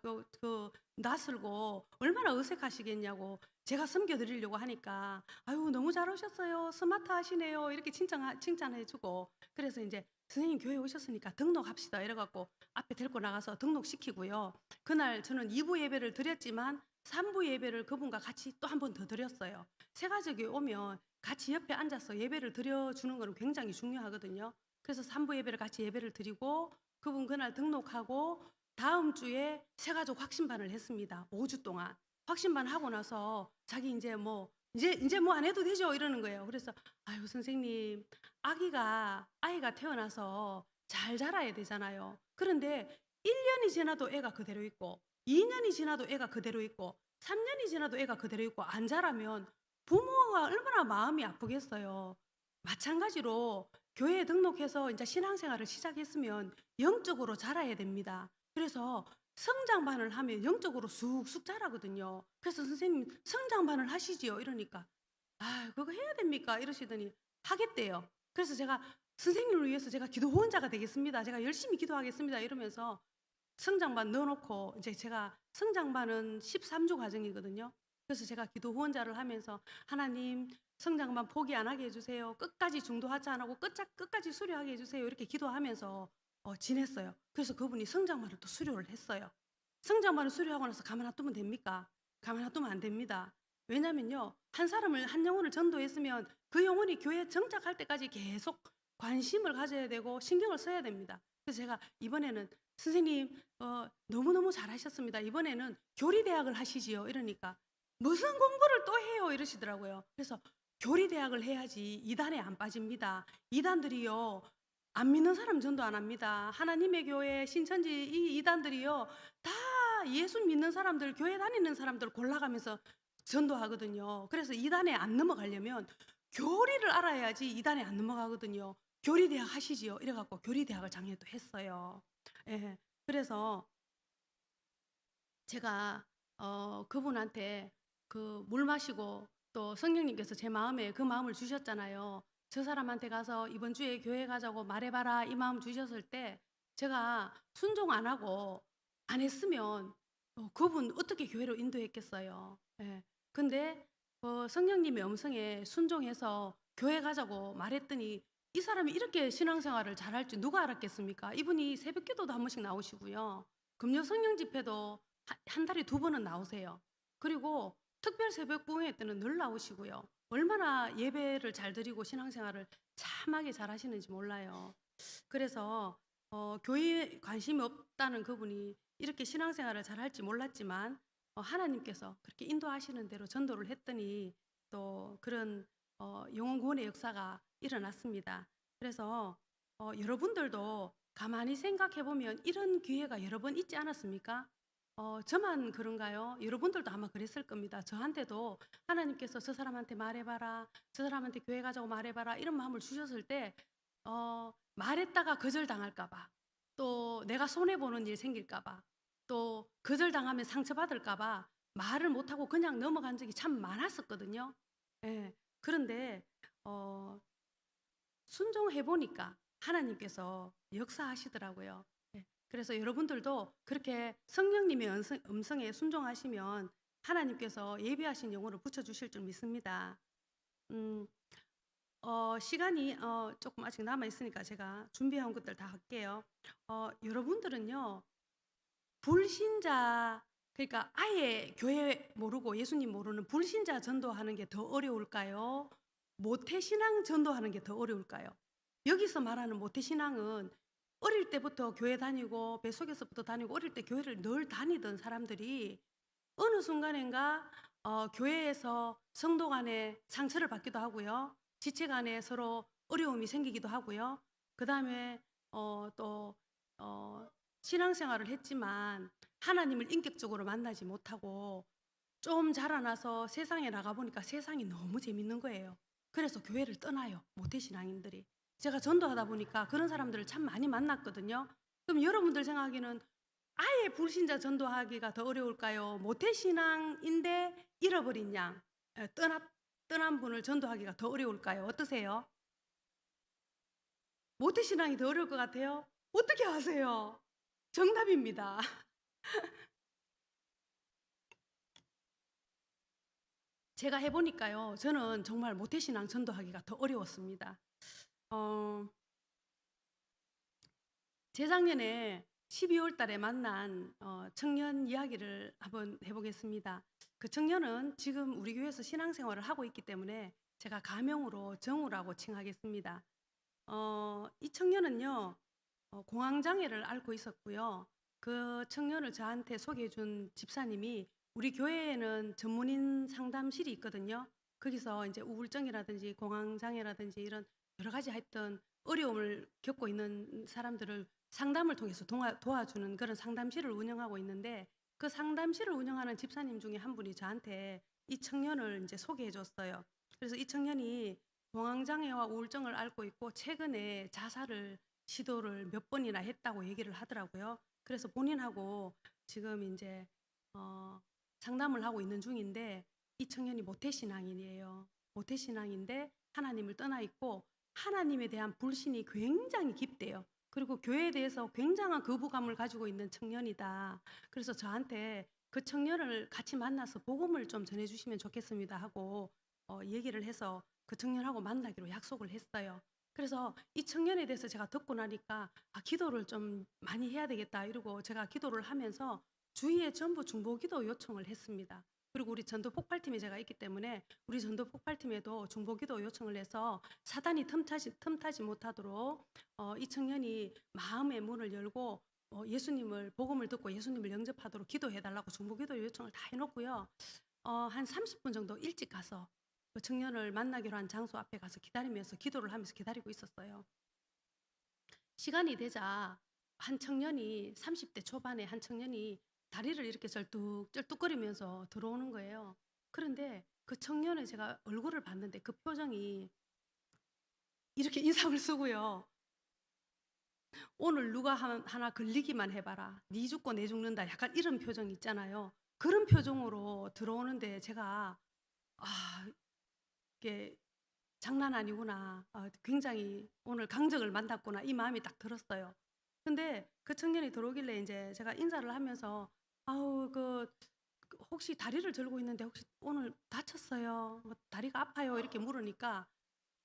낯설고 얼마나 어색하시겠냐고." 제가 섬겨드리려고 하니까 아유 너무 잘오셨어요. 스마트하시네요. 이렇게 칭찬해주고 그래서 이제 선생님 교회 오셨으니까 등록합시다 이래 갖고 앞에 데리고 나가서 등록시키고요. 그날 저는 2부 예배를 드렸지만 3부 예배를 그분과 같이 또 한 번 더 드렸어요. 새가족이 오면 같이 옆에 앉아서 예배를 드려주는 거는 굉장히 중요하거든요. 그래서 3부 예배를 같이 예배를 드리고 그분 그날 등록하고 다음 주에 새가족 확신반을 했습니다. 5주 동안. 확신반 하고 나서 자기 이제 뭐 안 해도 되죠 이러는 거예요. 그래서 아유 선생님 아이가 태어나서 잘 자라야 되잖아요. 그런데 1년이 지나도 애가 그대로 있고 2년이 지나도 애가 그대로 있고 3년이 지나도 애가 그대로 있고 안 자라면 부모가 얼마나 마음이 아프겠어요. 마찬가지로 교회에 등록해서 이제 신앙생활을 시작했으면 영적으로 자라야 됩니다. 그래서 성장반을 하면 영적으로 쑥쑥 자라거든요. 그래서 선생님 성장반을 하시지요 이러니까 아 그거 해야 됩니까 이러시더니 하겠대요. 그래서 제가 선생님을 위해서 제가 기도 후원자가 되겠습니다. 제가 열심히 기도하겠습니다 이러면서 성장반 넣어놓고 이제 제가 성장반은 13주 과정이거든요. 그래서 제가 기도 후원자를 하면서 하나님 성장반 포기 안 하게 해주세요. 끝까지 중도하지 안 하고 끝까지 수료하게 해주세요. 이렇게 기도하면서 지냈어요. 그래서 그분이 성장반을 또 수료를 했어요. 성장반을 수료하고 나서 가만 놔두면 됩니까? 가만 놔두면 안 됩니다. 왜냐면요. 한 영혼을 전도했으면 그 영혼이 교회에 정착할 때까지 계속 관심을 가져야 되고 신경을 써야 됩니다. 그래서 제가 이번에는 선생님 너무너무 잘하셨습니다. 이번에는 교리대학을 하시지요. 이러니까 무슨 공부를 또 해요 이러시더라고요. 그래서 교리대학을 해야지 이단에 안 빠집니다. 이단들이요 안 믿는 사람 전도 안 합니다. 하나님의 교회 신천지 이 이단들이요 다 예수 믿는 사람들 교회 다니는 사람들 골라가면서 전도하거든요. 그래서 이단에 안 넘어가려면 교리를 알아야지 이단에 안 넘어가거든요. 교리대학 하시지요. 이래갖고 교리대학을 작년에 또 했어요. 예. 그래서 제가 그분한테 그 물 마시고 또 성령님께서 제 마음에 그 마음을 주셨잖아요. 저 사람한테 가서 이번 주에 교회 가자고 말해봐라 이 마음 주셨을 때 제가 순종 안 하고 안 했으면 그분 어떻게 교회로 인도했겠어요. 예. 근데 성령님의 음성에 순종해서 교회 가자고 말했더니 이 사람이 이렇게 신앙생활을 잘할 줄 누가 알았겠습니까? 이분이 새벽 기도도 한 번씩 나오시고요. 금요 성령 집회도 한 달에 2번은 나오세요. 그리고 특별 새벽 부흥회 때는 늘 나오시고요. 얼마나 예배를 잘 드리고 신앙생활을 참하게 잘 하시는지 몰라요. 그래서 교회에 관심이 없다는 그분이 이렇게 신앙생활을 잘 할지 몰랐지만 하나님께서 그렇게 인도하시는 대로 전도를 했더니 또 그런 영혼 구원의 역사가 일어났습니다. 그래서 여러분들도 가만히 생각해 보면 이런 기회가 여러 번 있지 않았습니까? 저만 그런가요? 여러분들도 아마 그랬을 겁니다. 저한테도 하나님께서 저 사람한테 말해봐라, 저 사람한테 교회 가자고 말해봐라 이런 마음을 주셨을 때 말했다가 거절당할까봐 또 내가 손해보는 일 생길까봐 또 거절당하면 상처받을까봐 말을 못하고 그냥 넘어간 적이 참 많았었거든요. 예. 그런데 순종해보니까 하나님께서 역사하시더라고요. 예. 그래서 여러분들도 그렇게 성령님의 음성에 순종하시면 하나님께서 예비하신 영혼을 붙여주실 줄 믿습니다. 음, 시간이 조금 아직 남아있으니까 제가 준비한 것들 다 할게요. 여러분들은요, 불신자, 그러니까 아예 교회 모르고 예수님 모르는 불신자 전도하는 게 더 어려울까요? 모태신앙 전도하는 게 더 어려울까요? 여기서 말하는 모태신앙은 어릴 때부터 교회 다니고 뱃속에서부터 다니고 어릴 때 교회를 늘 다니던 사람들이 어느 순간인가 교회에서 성도 간에 상처를 받기도 하고요. 지체 간에 서로 어려움이 생기기도 하고요. 그 다음에 또 신앙생활을 했지만 하나님을 인격적으로 만나지 못하고 좀 자라나서 세상에 나가보니까 세상이 너무 재밌는 거예요. 그래서 교회를 떠나요. 모태신앙인들이. 제가 전도하다 보니까 그런 사람들을 참 많이 만났거든요. 그럼 여러분들 생각에는 아예 불신자 전도하기가 더 어려울까요? 모태신앙인데 잃어버린 양, 떠난 분을 전도하기가 더 어려울까요? 어떠세요? 모태신앙이 더 어려울 것 같아요? 어떻게 아세요? 정답입니다. 제가 해 보니까요. 저는 정말 모태신앙 전도하기가 더 어려웠습니다. 어 재작년에 12월 달에 만난 청년 이야기를 한번 해 보겠습니다. 그 청년은 지금 우리 교회에서 신앙생활을 하고 있기 때문에 제가 가명으로 정우라고 칭하겠습니다. 이 청년은요. 공황 장애를 앓고 있었고요. 그 청년을 저한테 소개해 준 집사님이 우리 교회에는 전문인 상담실이 있거든요. 거기서 이제 우울증이라든지 공황 장애라든지 이런 여러 가지 하여튼 어려움을 겪고 있는 사람들을 상담을 통해서 도와주는 그런 상담실을 운영하고 있는데 그 상담실을 운영하는 집사님 중에 한 분이 저한테 이 청년을 이제 소개해 줬어요. 그래서 이 청년이 공황 장애와 우울증을 앓고 있고 최근에 자살을 시도를 몇 번이나 했다고 얘기를 하더라고요. 그래서 본인하고 지금 인제 어 상담을 하고 있는 중인데 이 청년이 모태신앙인이에요. 모태신앙인데 하나님을 떠나 있고 하나님에 대한 불신이 굉장히 깊대요. 그리고 교회에 대해서 굉장한 거부감을 가지고 있는 청년이다. 그래서 저한테 "그 청년을 같이 만나서 복음을 좀 전해 주시면 좋겠습니다." 하고 얘기를 해서 그 청년하고 만나기로 약속을 했어요. 그래서 이 청년에 대해서 제가 듣고 나니까 '아 기도를 좀 많이 해야 되겠다.' 이러고 제가 기도를 하면서 주위에 전부 중보기도 요청을 했습니다. 그리고 우리 전도 폭발팀에 제가 있기 때문에 우리 전도 폭발팀에도 중보기도 요청을 해서 사단이 틈타지 못하도록 이 청년이 마음의 문을 열고 예수님을 복음을 듣고 예수님을 영접하도록 기도해 달라고 중보기도 요청을 다 해 놓고요. 한 30분 정도 일찍 가서 그 청년을 만나기로 한 장소 앞에 가서 기다리면서 기도를 하면서 기다리고 있었어요. 시간이 되자 한 청년이 30대 초반의 한 청년이 다리를 이렇게 쩔뚝쩔뚝거리면서 들어오는 거예요. 그런데 그 청년의 제가 얼굴을 봤는데 그 표정이 이렇게 인상을 쓰고요. "오늘 누가 하나 걸리기만 해 봐라. 네 죽고 내 죽는다." 약간 이런 표정 있잖아요. 그런 표정으로 들어오는데 제가 '아 이게 장난 아니구나. 굉장히 오늘 강적을 만났구나.' 이 마음이 딱 들었어요. 근데 그 청년이 들어오길래 인제 제가 인사를 하면서 "아우 혹시 다리를 절고 있는데 혹시 오늘 다쳤어요? 뭐 다리가 아파요?" 이렇게 물으니까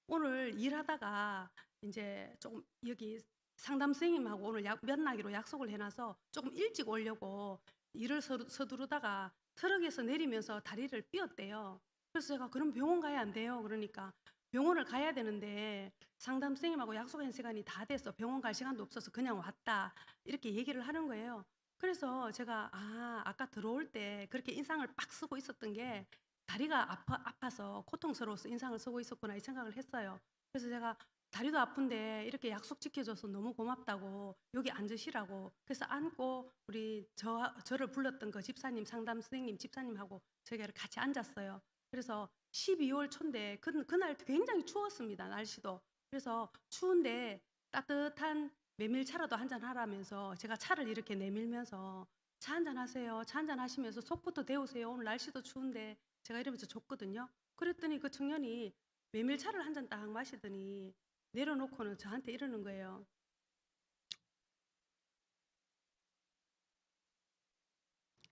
오늘 일하다가 인제 쪼금 여기 상담 선생님하고 오늘 만나기로 약속을 해 놔서 쪼금 일찍 오려고 일을 서두르다가 트럭에서 내리면서 다리를 삐었대요. 그래서 제가 "그럼 병원 가야 안 돼요?" 그러니까 "병원을 가야 되는데 상담 선생님하고 약속한 시간이 다 돼서 병원 갈 시간도 없어서 그냥 왔다." 이렇게 얘기를 하는 거예요. 그래서 제가 '아 아까 들어올 때 그렇게 인상을 빡 쓰고 있었던 게 다리가 아파서 고통스러워서 인상을 쓰고 있었구나.' 이 생각을 했어요. 그래서 제가 "다리도 아픈데 이렇게 약속 지켜 줘서 너무 고맙다."고 "여기 앉으시라."고 그래서 앉고 우리 저를 불렀던 그 집사님 상담 선생님 집사님하고 저희가 이렇게 같이 앉았어요. 그래서 12월 초인데 그날 굉장히 추웠습니다, 날씨도. 그래서 추운데 따뜻한 메밀차라도 한 잔 하라면서 제가 차를 이렇게 내밀면서 "차 한 잔 하세요. 차 한 잔 하시면서 속부터 데우세요. 오늘 날씨도 추운데." 제가 이러면서 줬거든요. 그랬더니 그 청년이 메밀차를 한 잔 딱 마시더니 내려놓고는 저한테 이러는 거예요.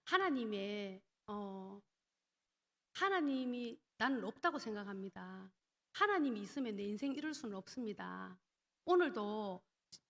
하나님의 하나님이 나는 없다고 생각합니다. 하나님이 있으면 내 인생 이룰 수는 없습니다. 오늘도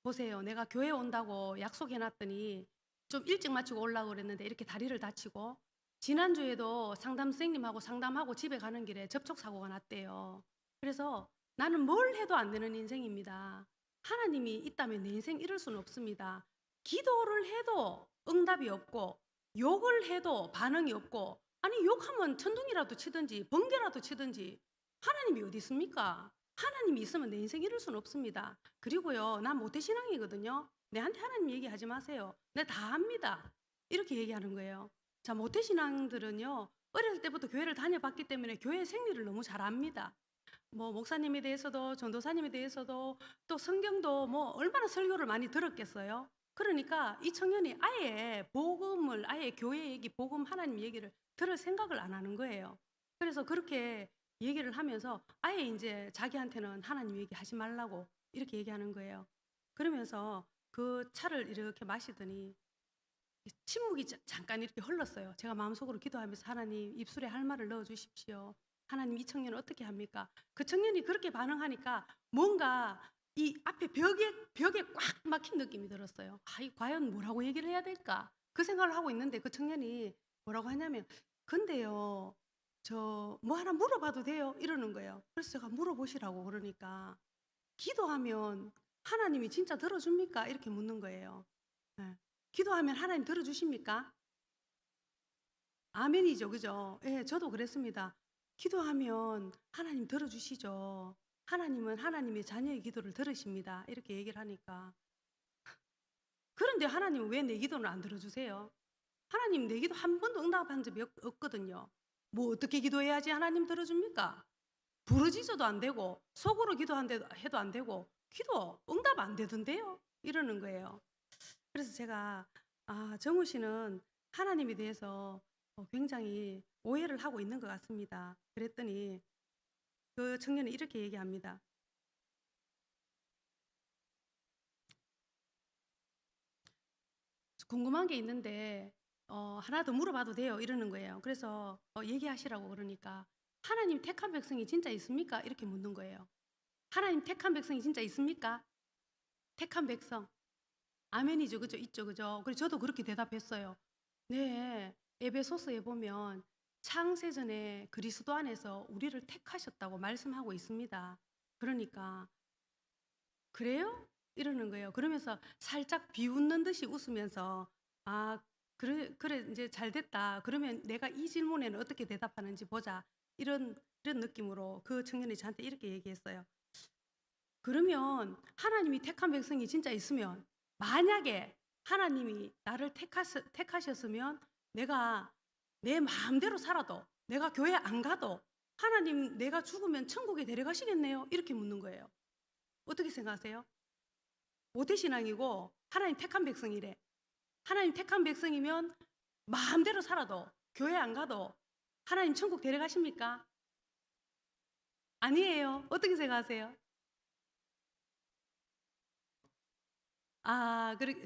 보세요. 내가 교회 온다고 약속해 놨더니 좀 일찍 마치고 오려고 그랬는데 이렇게 다리를 다치고 지난주에도 상담 선생님하고 상담하고 집에 가는 길에 접촉 사고가 났대요. 그래서 나는 뭘 해도 안 되는 인생입니다. 하나님이 있다면 내 인생 이룰 수는 없습니다. 기도를 해도 응답이 없고 욕을 해도 반응이 없고 아니 욕하면 천둥이라도 치든지 번개라도 치든지 하나님이 어디 있습니까? 하나님이 있으면 내 인생 이룰 수는 없습니다. 그리고요, 난 모태신앙이거든요. 내한테 하나님 얘기하지 마세요. 내가 다 압니다. 이렇게 얘기하는 거예요. 자, 모태신앙들은요, 어렸을 때부터 교회를 다녀봤기 때문에 교회 생리를 너무 잘 압니다. 뭐 목사님에 대해서도 전도사님에 대해서도 또 성경도 뭐 얼마나 설교를 많이 들었겠어요. 그러니까 이 청년이 아예 복음을 아예 교회 얘기, 복음 하나님 얘기를 들을 생각을 안 하는 거예요. 그래서 그렇게 얘기를 하면서 아예 인제 자기한테는 하나님 얘기하지 말라고 이렇게 얘기하는 거예요. 그러면서 그 차를 이렇게 마시더니 침묵이 잠깐 이렇게 흘렀어요. 제가 마음속으로 기도하면서 하나님 입술에 할 말을 넣어 주십시오. 하나님 이 청년을 어떻게 합니까? 그 청년이 그렇게 반응하니까 뭔가 이 앞에 벽에 꽉 막힌 느낌이 들었어요. 아, 이 과연 뭐라고 얘기를 해야 될까? 그 생각을 하고 있는데 그 청년이 뭐라고 하냐면 근데요. 저 뭐 하나 물어봐도 돼요? 이러는 거예요. 그래서 제가 물어보시라고 그러니까 기도하면 하나님이 진짜 들어줍니까? 이렇게 묻는 거예요. 예. 기도하면 하나님 들어주십니까? 아멘이죠. 그죠? 예, 저도 그랬습니다. 기도하면 하나님 들어주시죠. 하나님은 하나님의 자녀의 기도를 들으십니다. 이렇게 얘기를 하니까. 그런데 하나님은 왜 내 기도는 안 들어주세요? 하나님 내 기도 한 번도 응답한 적이 없거든요. 뭐 어떻게 기도해야지 하나님 들어줍니까? 부르짖어도 안 되고 속으로 기도한데 해도 안 되고 기도 응답 안 되던데요? 이러는 거예요. 그래서 제가 정우 씨는 하나님에 대해서 굉장히 오해를 하고 있는 것 같습니다. 그랬더니 그 청년이 이렇게 얘기합니다. 궁금한 게 있는데 하나 더 물어봐도 돼요? 이러는 거예요. 그래서 얘기하시라고 그러니까 하나님 택한 백성이 진짜 있습니까? 이렇게 묻는 거예요. 하나님 택한 백성이 진짜 있습니까? 택한 백성. 아멘이죠. 그죠? 있죠. 그죠? 그래서 저도 그렇게 대답했어요. 네. 에베소서에 보면 창세전에 그리스도 안에서 우리를 택하셨다고 말씀하고 있습니다. 그러니까 그래요? 이러는 거예요. 그러면서 살짝 비웃는 듯이 웃으면서 그래 이제 잘 됐다. 그러면 내가 이 질문에는 어떻게 대답하는지 보자. 이런 느낌으로 그 청년이 저한테 이렇게 얘기했어요. 그러면 하나님이 택한 백성이 진짜 있으면 만약에 하나님이 나를 택하셨으면 내가 내 마음대로 살아도 내가 교회 안 가도 하나님 내가 죽으면 천국에 데려가시겠네요? 이렇게 묻는 거예요. 어떻게 생각하세요? 모태신앙이고 하나님 택한 백성이래. 하나님 택한 백성이면 마음대로 살아도 교회 안 가도 하나님 천국 데려가십니까? 아니에요. 어떻게 생각하세요?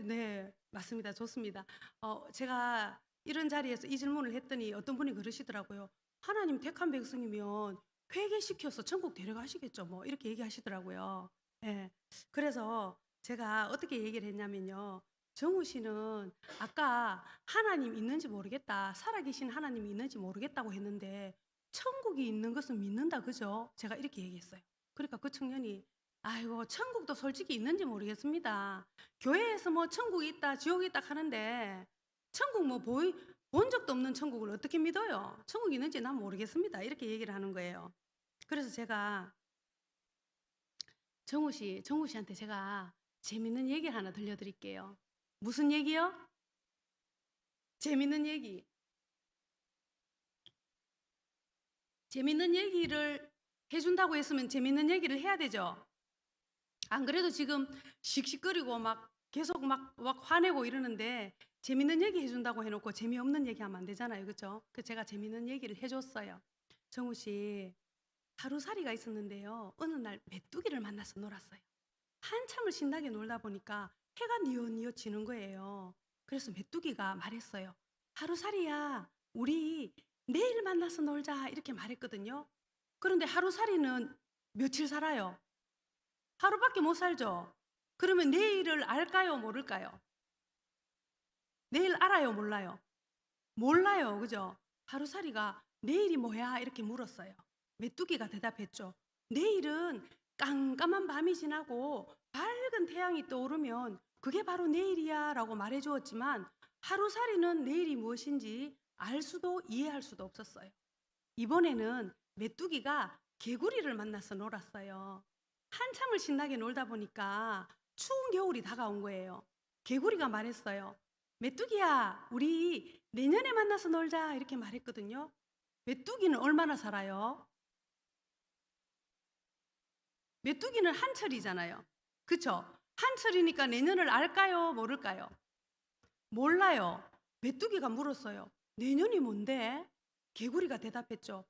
네. 맞습니다. 좋습니다. 제가 이런 자리에서 이 질문을 했더니 어떤 분이 그러시더라고요. "하나님 택한 백성이면 회개시켜서 천국 데려가시겠죠." 뭐 이렇게 얘기하시더라고요. 예. 그래서 제가 어떻게 얘기를 했냐면요. 정우 씨는 아까 "하나님 있는지 모르겠다. 살아계신 하나님이 있는지 모르겠다."고 했는데 "천국이 있는 것은 믿는다." 그죠? 제가 이렇게 얘기했어요. 그러니까 그 청년이 "아이고 천국도 솔직히 있는지 모르겠습니다. 교회에서 뭐 천국이 있다, 지옥이 있다 하는데 천국 뭐 본 적도 없는 천국을 어떻게 믿어요? 천국이 있는지 난 모르겠습니다." 이렇게 얘기를 하는 거예요. 그래서 제가 정우 씨한테 제가 재밌는 얘기 하나 들려드릴게요. 무슨 얘기요? 재밌는 얘기. 재밌는 얘기를 해준다고 했으면 재밌는 얘기를 해야 되죠. 안 그래도 지금 씩씩거리고 막 계속 막 화내고 이러는데 재밌는 얘기 해준다고 해놓고 재미없는 얘기하면 안 되잖아요. 그렇죠? 그 제가 재밌는 얘기를 해줬어요. 정우 씨, 하루살이가 있었는데요. 어느 날 메뚜기를 만나서 놀았어요. 한참을 신나게 놀다 보니까 해가 뉘엿뉘엿 지는 거예요. 그래서 메뚜기가 말했어요. 하루살이야, 우리 내일 만나서 놀자. 이렇게 말했거든요. 그런데 하루살이는 며칠 살아요? 하루밖에 못 살죠. 그러면 내일을 알까요? 모를까요? 내일 알아요? 몰라요? 몰라요. 그죠? 하루살이가 내일이 뭐야? 이렇게 물었어요. 메뚜기가 대답했죠. 내일은 깜깜한 밤이 지나고 밝은 태양이 떠오르면 그게 바로 내일이야 라고 말해 주었지만 하루살이는 내일이 무엇인지 알 수도 이해할 수도 없었어요. 이번에는 메뚜기가 개구리를 만나서 놀았어요. 한참을 신나게 놀다 보니까 추운 겨울이 다가온 거예요. 개구리가 말했어요. 메뚜기야, 우리 내년에 만나서 놀자. 이렇게 말했거든요. 메뚜기는 얼마나 살아요? 메뚜기는 한철이잖아요. 그쵸? 한철이니까 내년을 알까요? 모를까요? 몰라요. 메뚜기가 물었어요. 내년이 뭔데? 개구리가 대답했죠.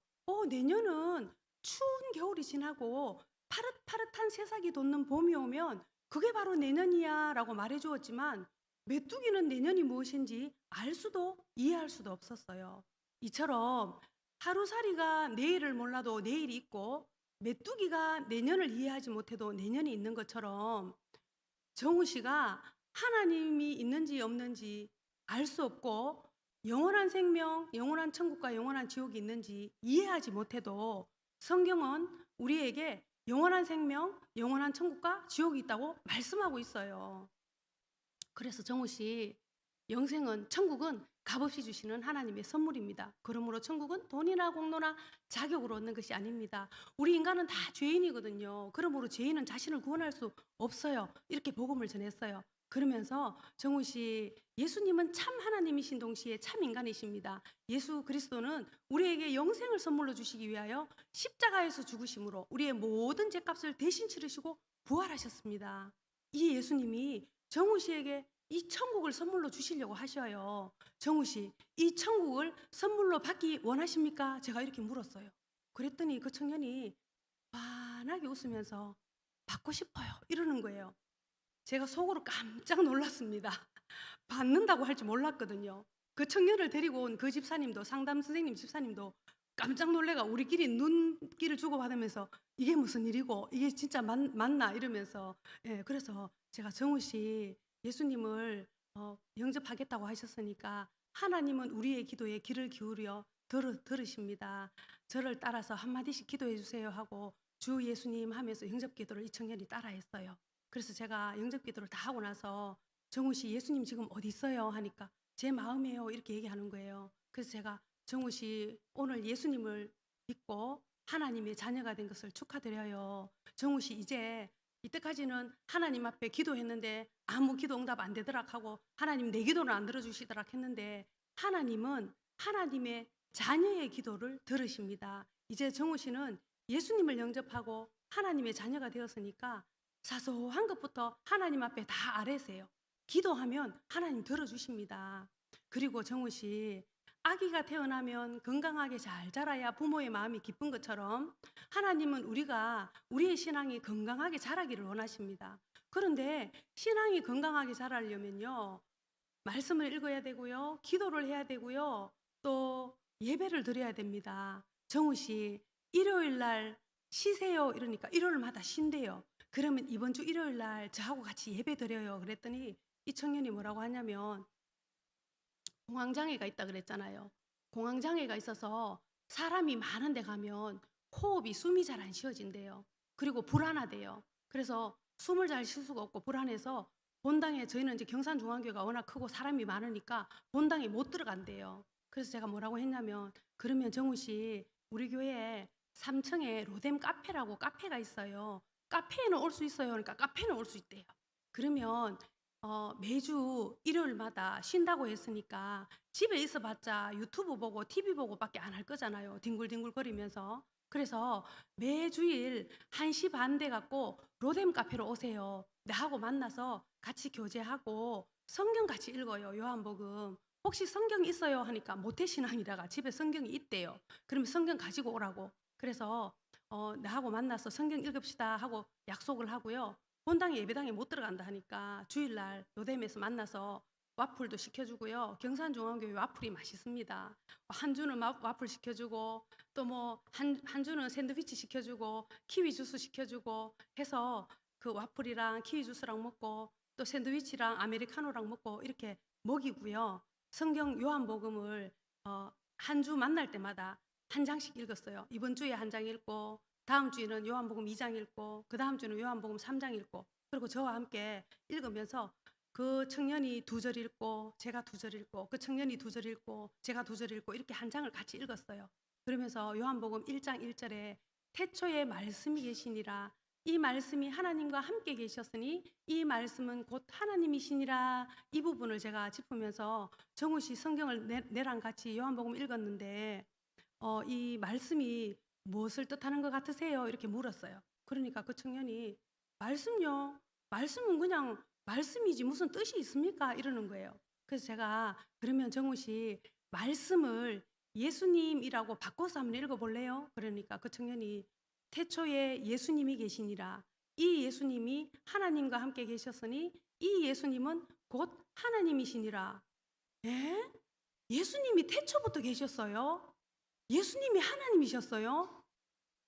내년은 추운 겨울이 지나고 파릇파릇한 새싹이 돋는 봄이 오면 그게 바로 내년이야 라고 말해 주었지만 메뚜기는 내년이 무엇인지 알 수도 이해할 수도 없었어요. 이처럼 하루살이가 내일을 몰라도 내일이 있고 메뚜기가 내년을 이해하지 못해도 내년이 있는 것처럼 정우 씨가 하나님이 있는지 없는지 알 수 없고 영원한 생명, 영원한 천국과 영원한 지옥이 있는지 이해하지 못해도 성경은 우리에게 영원한 생명, 영원한 천국과 지옥이 있다고 말씀하고 있어요. 그래서 정우 씨, 영생은, 천국은 값없이 주시는 하나님의 선물입니다. 그러므로 천국은 돈이나 공로나 자격으로 얻는 것이 아닙니다. 우리 인간은 다 죄인이거든요. 그러므로 죄인은 자신을 구원할 수 없어요. 이렇게 복음을 전했어요. 그러면서 정우 씨, 예수님은 참 하나님이신 동시에 참 인간이십니다. 예수 그리스도는 우리에게 영생을 선물로 주시기 위하여 십자가에서 죽으심으로 우리의 모든 죄값을 대신 치르시고 부활하셨습니다. 이 예수님이 정우 씨에게 이 천국을 선물로 주시려고 하셔요. 정우 씨, 이 천국을 선물로 받기 원하십니까? 제가 이렇게 물었어요. 그랬더니 그 청년이 환하게 웃으면서 받고 싶어요. 이러는 거예요. 제가 속으로 깜짝 놀랐습니다. 받는다고 할 줄 몰랐거든요. 그 청년을 데리고 온 그 집사님도, 상담 선생님 집사님도 깜짝 놀래가 우리끼리 눈길을 주고받으면서 이게 무슨 일이고 이게 진짜 맞나 이러면서, 예, 그래서 제가 정우 씨, 예수님을 영접하겠다고 하셨으니까 하나님은 우리의 기도에 귀를 기울여 들으십니다. 저를 따라서 한마디씩 기도해 주세요 하고 주 예수님 하면서 영접 기도를 이 청년이 따라했어요. 그래서 제가 영접 기도를 다 하고 나서 정우 씨, 예수님 지금 어디 있어요? 하니까 제 마음이에요. 이렇게 얘기하는 거예요. 그래서 제가 정우 씨, 오늘 예수님을 믿고 하나님의 자녀가 된 것을 축하드려요. 정우 씨, 이제 이때까지는 하나님 앞에 기도했는데 아무 기도 응답 안 되더라 하고 하나님 내 기도는 안 들어주시더라 했는데 하나님은 하나님의 자녀의 기도를 들으십니다. 이제 정우 씨는 예수님을 영접하고 하나님의 자녀가 되었으니까 사소한 것부터 하나님 앞에 다 아뢰세요. 기도하면 하나님 들어주십니다. 그리고 정우 씨, 아기가 태어나면 건강하게 잘 자라야 부모의 마음이 기쁜 것처럼 하나님은 우리의 신앙이 건강하게 자라기를 원하십니다. 그런데 신앙이 건강하게 자라려면요, 말씀을 읽어야 되고요, 기도를 해야 되고요, 또 예배를 드려야 됩니다. 정우 씨, 일요일 날 쉬세요 이러니까 일요일마다 쉰대요. 그러면 이번 주 일요일 날 저하고 같이 예배 드려요. 그랬더니 이 청년이 뭐라고 하냐면 공황장애가 있다 그랬잖아요. 공황장애가 있어서 사람이 많은 데 가면 숨이 잘 안 쉬어진대요. 그리고 불안하대요. 그래서 숨을 잘 쉴 수가 없고 불안해서 본당에, 저희는 이제 경산중앙교회가 워낙 크고 사람이 많으니까 본당에 못 들어간대요. 그래서 제가 뭐라고 했냐면, 그러면 정우 씨, 우리 교회에 3층에 로뎀 카페라고 카페가 있어요. 카페에는 올 수 있어요. 그러니까 카페는 올 수 있대요. 그러면 매주 일요일마다 쉰다고 했으니까 집에 있어봤자 유튜브 보고 TV 보고밖에 안 할 거잖아요. 뒹굴뒹굴거리면서. 그래서 매주일 1시 반 돼 갖고 로뎀 카페로 오세요. 나하고 만나서 같이 교제하고 성경 같이 읽어요. 요한복음. 혹시 성경 있어요? 하니까 모태신앙이라가 집에 성경이 있대요. 그러면 성경 가지고 오라고. 그래서 나하고 만나서 성경 읽읍시다 하고 약속을 하고요. 본당에 예배당에 못 들어간다 하니까 주일날 노뎀에서 만나서 와플도 시켜주고요. 경산중앙교회 와플이 맛있습니다. 한 주는 와플 시켜주고 또 뭐 한 주는 샌드위치 시켜주고 키위 주스 시켜주고 해서 그 와플이랑 키위 주스랑 먹고 또 샌드위치랑 아메리카노랑 먹고 이렇게 먹이고요. 성경 요한복음을 한 주 만날 때마다 한 장씩 읽었어요. 이번 주에 한 장 읽고 다음 주에는 요한복음 2장 읽고 그 다음 주는 요한복음 3장 읽고 그리고 저와 함께 읽으면서 그 청년이 2절 읽고 제가 2절 읽고 그 청년이 2절 읽고 제가 2절 읽고 이렇게 한 장을 같이 읽었어요. 그러면서 요한복음 1장 1절에 태초에 말씀이 계시니라 이 말씀이 하나님과 함께 계셨으니 이 말씀은 곧 하나님이시니라 이 부분을 제가 짚으면서 정우 씨 성경을 내랑 같이 요한복음 읽었는데 이 말씀이 무엇을 뜻하는 것 같으세요? 이렇게 물었어요. 그러니까 그 청년이 말씀요? 말씀은 그냥 말씀이지 무슨 뜻이 있습니까? 이러는 거예요. 그래서 제가 그러면 정우 씨 말씀을 예수님이라고 바꿔서 한번 읽어볼래요? 그러니까 그 청년이 태초에 예수님이 계시니라 이 예수님이 하나님과 함께 계셨으니 이 예수님은 곧 하나님이시니라. 예? 예수님이 태초부터 계셨어요? 예수님이 하나님이셨어요?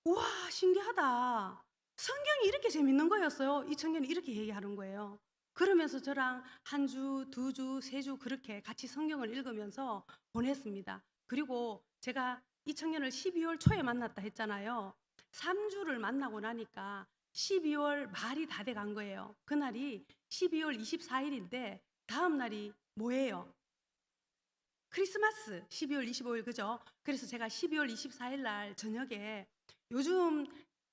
우와, 신기하다. 성경이 이렇게 재밌는 거였어요. 이 청년이 이렇게 얘기하는 거예요. 그러면서 저랑 한 주, 두 주, 세 주 그렇게 같이 성경을 읽으면서 보냈습니다. 그리고 제가 이 청년을 12월 초에 만났다 했잖아요. 3주를 만나고 나니까 12월 말이 다 돼 간 거예요. 그날이 12월 24일인데 다음 날이 뭐예요? 크리스마스 12월 25일, 그죠? 그래서 제가 12월 24일 날 저녁에 요즘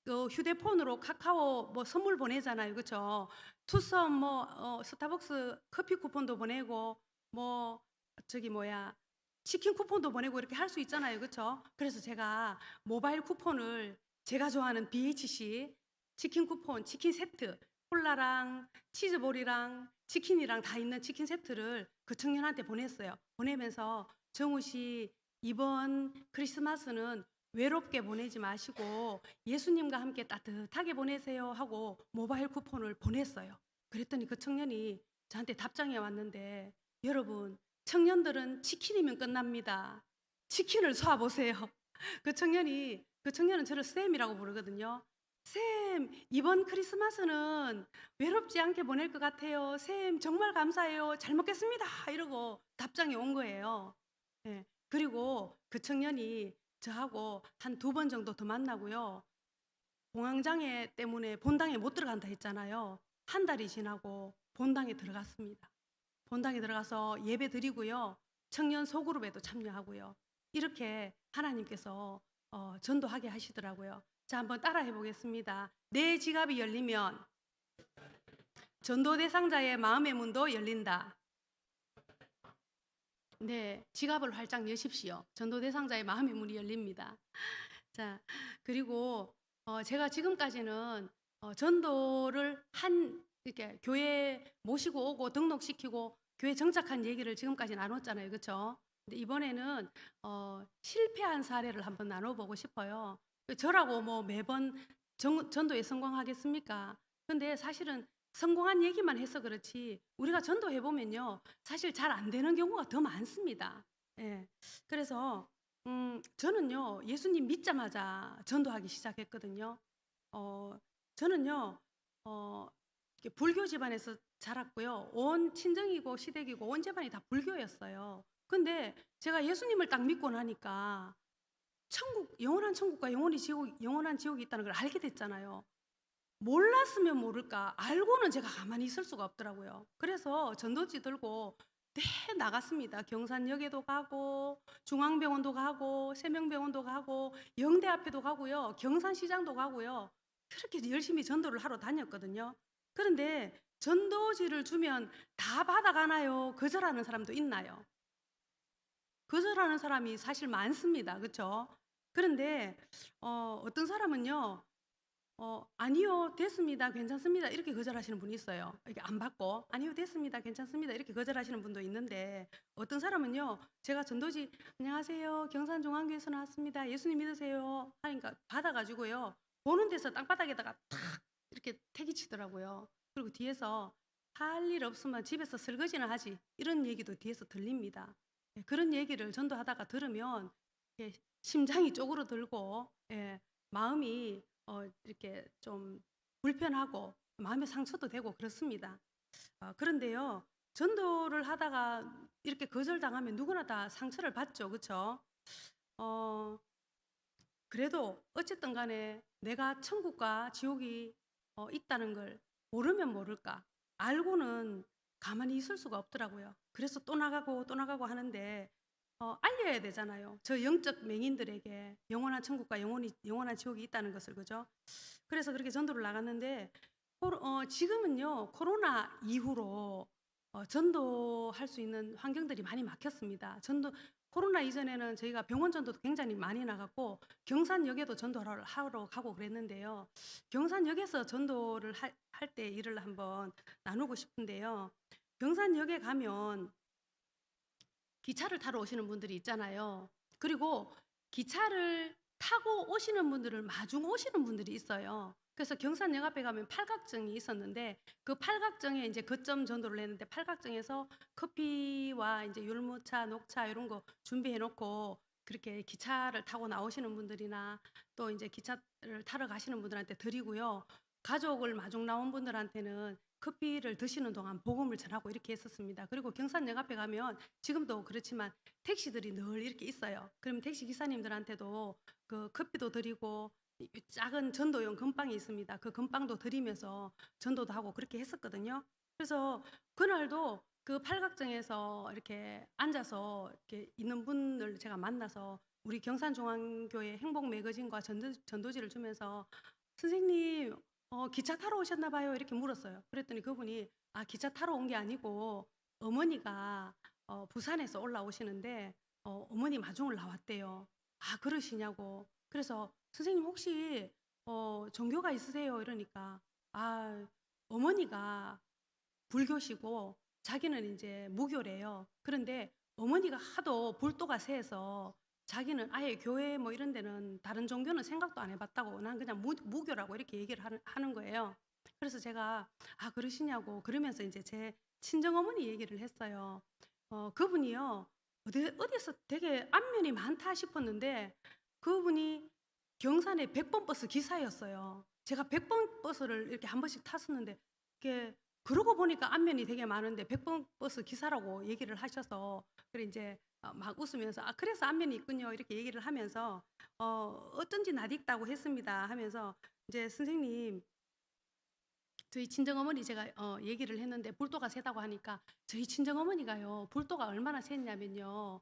휴대폰으로 카카오 뭐 선물 보내잖아요, 그죠? 투썸 뭐 스타벅스 커피 쿠폰도 보내고 뭐 저기 뭐야 치킨 쿠폰도 보내고 이렇게 할 수 있잖아요, 그죠? 그래서 제가 모바일 쿠폰을 제가 좋아하는 BHC 치킨 쿠폰, 치킨 세트, 콜라랑 치즈볼이랑 치킨이랑 다 있는 치킨 세트를 그 청년한테 보냈어요. 보내면서 정우 씨, 이번 크리스마스는 외롭게 보내지 마시고 예수님과 함께 따뜻하게 보내세요 하고 모바일 쿠폰을 보냈어요. 그랬더니 그 청년이 저한테 답장이 왔는데, 여러분, 청년들은 치킨이면 끝납니다. 치킨을 쏴보세요. 그 청년은 저를 쌤이라고 부르거든요. 쌤, 이번 크리스마스는 외롭지 않게 보낼 것 같아요. 쌤, 정말 감사해요. 잘 먹겠습니다. 이러고 답장이 온 거예요. 예. 그리고 그 청년이 저하고 한 2번 정도 더 만나고요. 공황장애 때문에 본당에 못 들어간다 했잖아요. 한 달이 지나고 본당에 들어갔습니다. 본당에 들어가서 예배 드리고요. 청년 소그룹에도 참여하고요. 이렇게 하나님께서 전도하게 하시더라고요. 자, 한번 따라해 보겠습니다. 내 지갑이 열리면 전도 대상자의 마음의 문도 열린다. 네, 지갑을 활짝 여십시오. 전도 대상자의 마음의 문이 열립니다. 자, 그리고 제가 지금까지는 전도를 이렇게 교회 모시고 오고 등록시키고 교회 정착한 얘기를 지금까지 나눴잖아요, 그렇죠? 근데 이번에는 실패한 사례를 한번 나눠보고 싶어요. 저라고 뭐 매번 전도에 성공하겠습니까? 근데 사실은 성공한 얘기만 해서 그렇지 우리가 전도해 보면요, 사실 잘 안 되는 경우가 더 많습니다. 예. 그래서 저는요, 예수님 믿자마자 전도하기 시작했거든요. 저는요, 이렇게 불교 집안에서 자랐고요. 온 친정이고 시댁이고 온 집안이 다 불교였어요. 근데 제가 예수님을 딱 믿고 나니까 영원한 천국과 영원한 지옥이 있다는 걸 알게 됐잖아요. 몰랐으면 모를까, 알고는 제가 가만히 있을 수가 없더라고요. 그래서 전도지 들고 네, 나갔습니다. 경산역에도 가고 중앙병원도 가고 세명병원도 가고 영대 앞에도 가고요. 경산시장도 가고요. 그렇게 열심히 전도를 하러 다녔거든요. 그런데 전도지를 주면 다 받아가나요? 거절하는 사람도 있나요? 거절하는 사람이 사실 많습니다. 그렇죠? 그런데 어떤 사람은요, 아니요, 됐습니다, 괜찮습니다, 이렇게 거절하시는 분이 있어요. 이렇게 안 받고, 아니요, 됐습니다, 괜찮습니다, 이렇게 거절하시는 분도 있는데, 어떤 사람은요, 제가 전도지, 안녕하세요, 경산중앙교회에서 나왔습니다, 예수님 믿으세요 하니까 받아가지고요, 보는 데서 땅바닥에다가 탁 이렇게 태기 치더라고요. 그리고 뒤에서 할 일 없으면 집에서 설거지나 하지, 이런 얘기도 뒤에서 들립니다. 예, 그런 얘기를 전도하다가 들으면 심장이 쪼그러들고, 마음이 이렇게 좀 불편하고 마음의 상처도 되고 그렇습니다. 그런데요, 전도를 하다가 이렇게 거절당하면 누구나 다 상처를 받죠, 그렇죠? 그래도 어쨌든 간에 내가 천국과 지옥이 있다는 걸 모르면 모를까, 알고는 가만히 있을 수가 없더라고요. 그래서 또 나가고 또 나가고 하는데 알려야 되잖아요. 저 영적 맹인들에게 영원한 천국과 영원한 지옥이 있다는 것을, 그죠? 그래서 그렇게 전도를 나갔는데 지금은요, 코로나 이후로 전도할 수 있는 환경들이 많이 막혔습니다. 코로나 이전에는 저희가 병원 전도도 굉장히 많이 나갔고 경산역에도 전도를 하러 가고 그랬는데요. 경산역에서 전도를 할 때 일을 한번 나누고 싶은데요. 경산역에 가면 기차를 타러 오시는 분들이 있잖아요. 그리고 기차를 타고 오시는 분들을 마중 오시는 분들이 있어요. 그래서 경산역 앞에 가면 팔각정이 있었는데 그 팔각정에 이제 거점 전도를 했는데 팔각정에서 커피와 이제 율무차, 녹차 이런 거 준비해 놓고 그렇게 기차를 타고 나오시는 분들이나 또 이제 기차를 타러 가시는 분들한테 드리고요. 가족을 마중 나온 분들한테는 커피를 드시는 동안 복음을 전하고 이렇게 했었습니다. 그리고 경산역 앞에 가면 지금도 그렇지만 택시들이 늘 이렇게 있어요. 그럼 택시 기사님들한테도 그 커피도 드리고 이 작은 전도용 금빵이 있습니다. 그 금빵도 드리면서 전도도 하고 그렇게 했었거든요. 그래서 그날도 그 팔각정에서 이렇게 앉아서 이렇게 있는 분을 제가 만나서 우리 경산중앙교회 행복 매거진과 전도지를 주면서 선생님 기차 타러 오셨나 봐요 이렇게 물었어요. 그랬더니 그분이 기차 타러 온 게 아니고 어머니가 부산에서 올라오시는데 어머니 마중을 나왔대요. 그러시냐고. 그래서 선생님 혹시 종교가 있으세요? 이러니까 어머니가 불교시고 자기는 이제 무교래요. 그런데 어머니가 하도 불도가 세서 자기는 아예 교회 뭐 이런 데는 다른 종교는 생각도 안 해봤다고 난 그냥 무교라고 이렇게 얘기를 하는 거예요. 그래서 제가 그러시냐고 그러면서 이제 제 친정어머니 얘기를 했어요. 그분이요 어디서 되게 안면이 많다 싶었는데 그분이 경산의 100번 버스 기사였어요. 제가 100번 버스를 이렇게 한 번씩 탔었는데 이게 그러고 보니까 안면이 되게 많은데 100번 버스 기사라고 얘기를 하셔서 그래 이제 막 웃으면서 그래서 안면이 있군요 이렇게 얘기를 하면서 어쩐지 낯익다고 했습니다 하면서 이제 선생님 저희 친정어머니 제가 얘기를 했는데 불도가 세다고 하니까 저희 친정어머니가요 불도가 얼마나 셌냐면요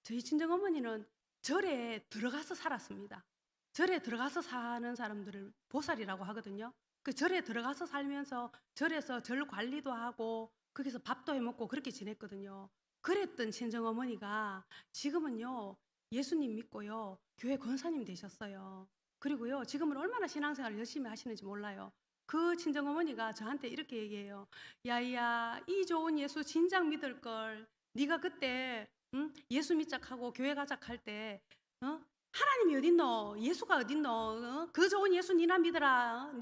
저희 친정어머니는 절에 들어가서 살았습니다. 절에 들어가서 사는 사람들을 보살이라고 하거든요. 그 절에 들어가서 살면서 절에서 절 관리도 하고 거기서 밥도 해 먹고 그렇게 지냈거든요. 그랬던 친정어머니가 지금은요 예수님 믿고요 교회 권사님 되셨어요. 그리고요 지금은 얼마나 신앙생활을 열심히 하시는지 몰라요. 그 친정어머니가 저한테 이렇게 얘기해요. 야이야 이 좋은 예수 진작 믿을 걸. 네가 그때 예수 믿자하고 교회 가자할 때 하나님이 어딨노? 예수가 어딨노? 그 좋은 예수 니나 믿어라.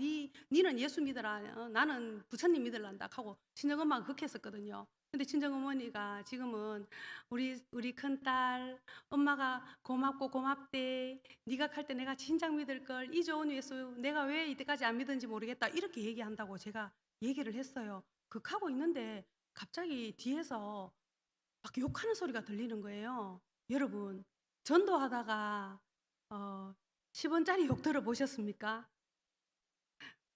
니는 예수 믿어라. 나는 부처님 믿을란다 하고 친정엄마가 그렇게 했었거든요. 근데 친정어머니가 지금은 우리 큰딸 엄마가 고맙고 고맙대. 네가 갈 때 내가 진작 믿을 걸. 이 좋은 예수 내가 왜 이때까지 안 믿은지 모르겠다. 이렇게 얘기한다고 제가 얘기를 했어요. 하고 있는데 갑자기 뒤에서 막 욕하는 소리가 들리는 거예요. 여러분 전도하다가 10원짜리 욕 들어보셨습니까?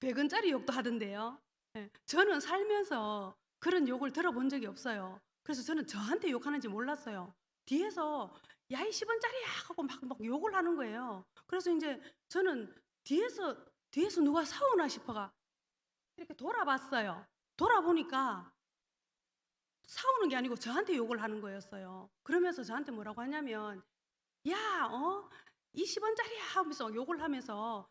100원짜리 욕도 하던데요. 예. 저는 살면서 그런 욕을 들어본 적이 없어요. 그래서 저는 저한테 욕하는지 몰랐어요. 뒤에서 "야 이 10원짜리야." 하고 막 욕을 하는 거예요. 그래서 인제 저는 뒤에서 누가 싸우나 싶어가 이렇게 돌아봤어요. 돌아보니까 싸우는 게 아니고 저한테 욕을 하는 거였어요. 그러면서 저한테 뭐라고 하냐면 "야 이 10원짜리야." 하면서 욕을 하면서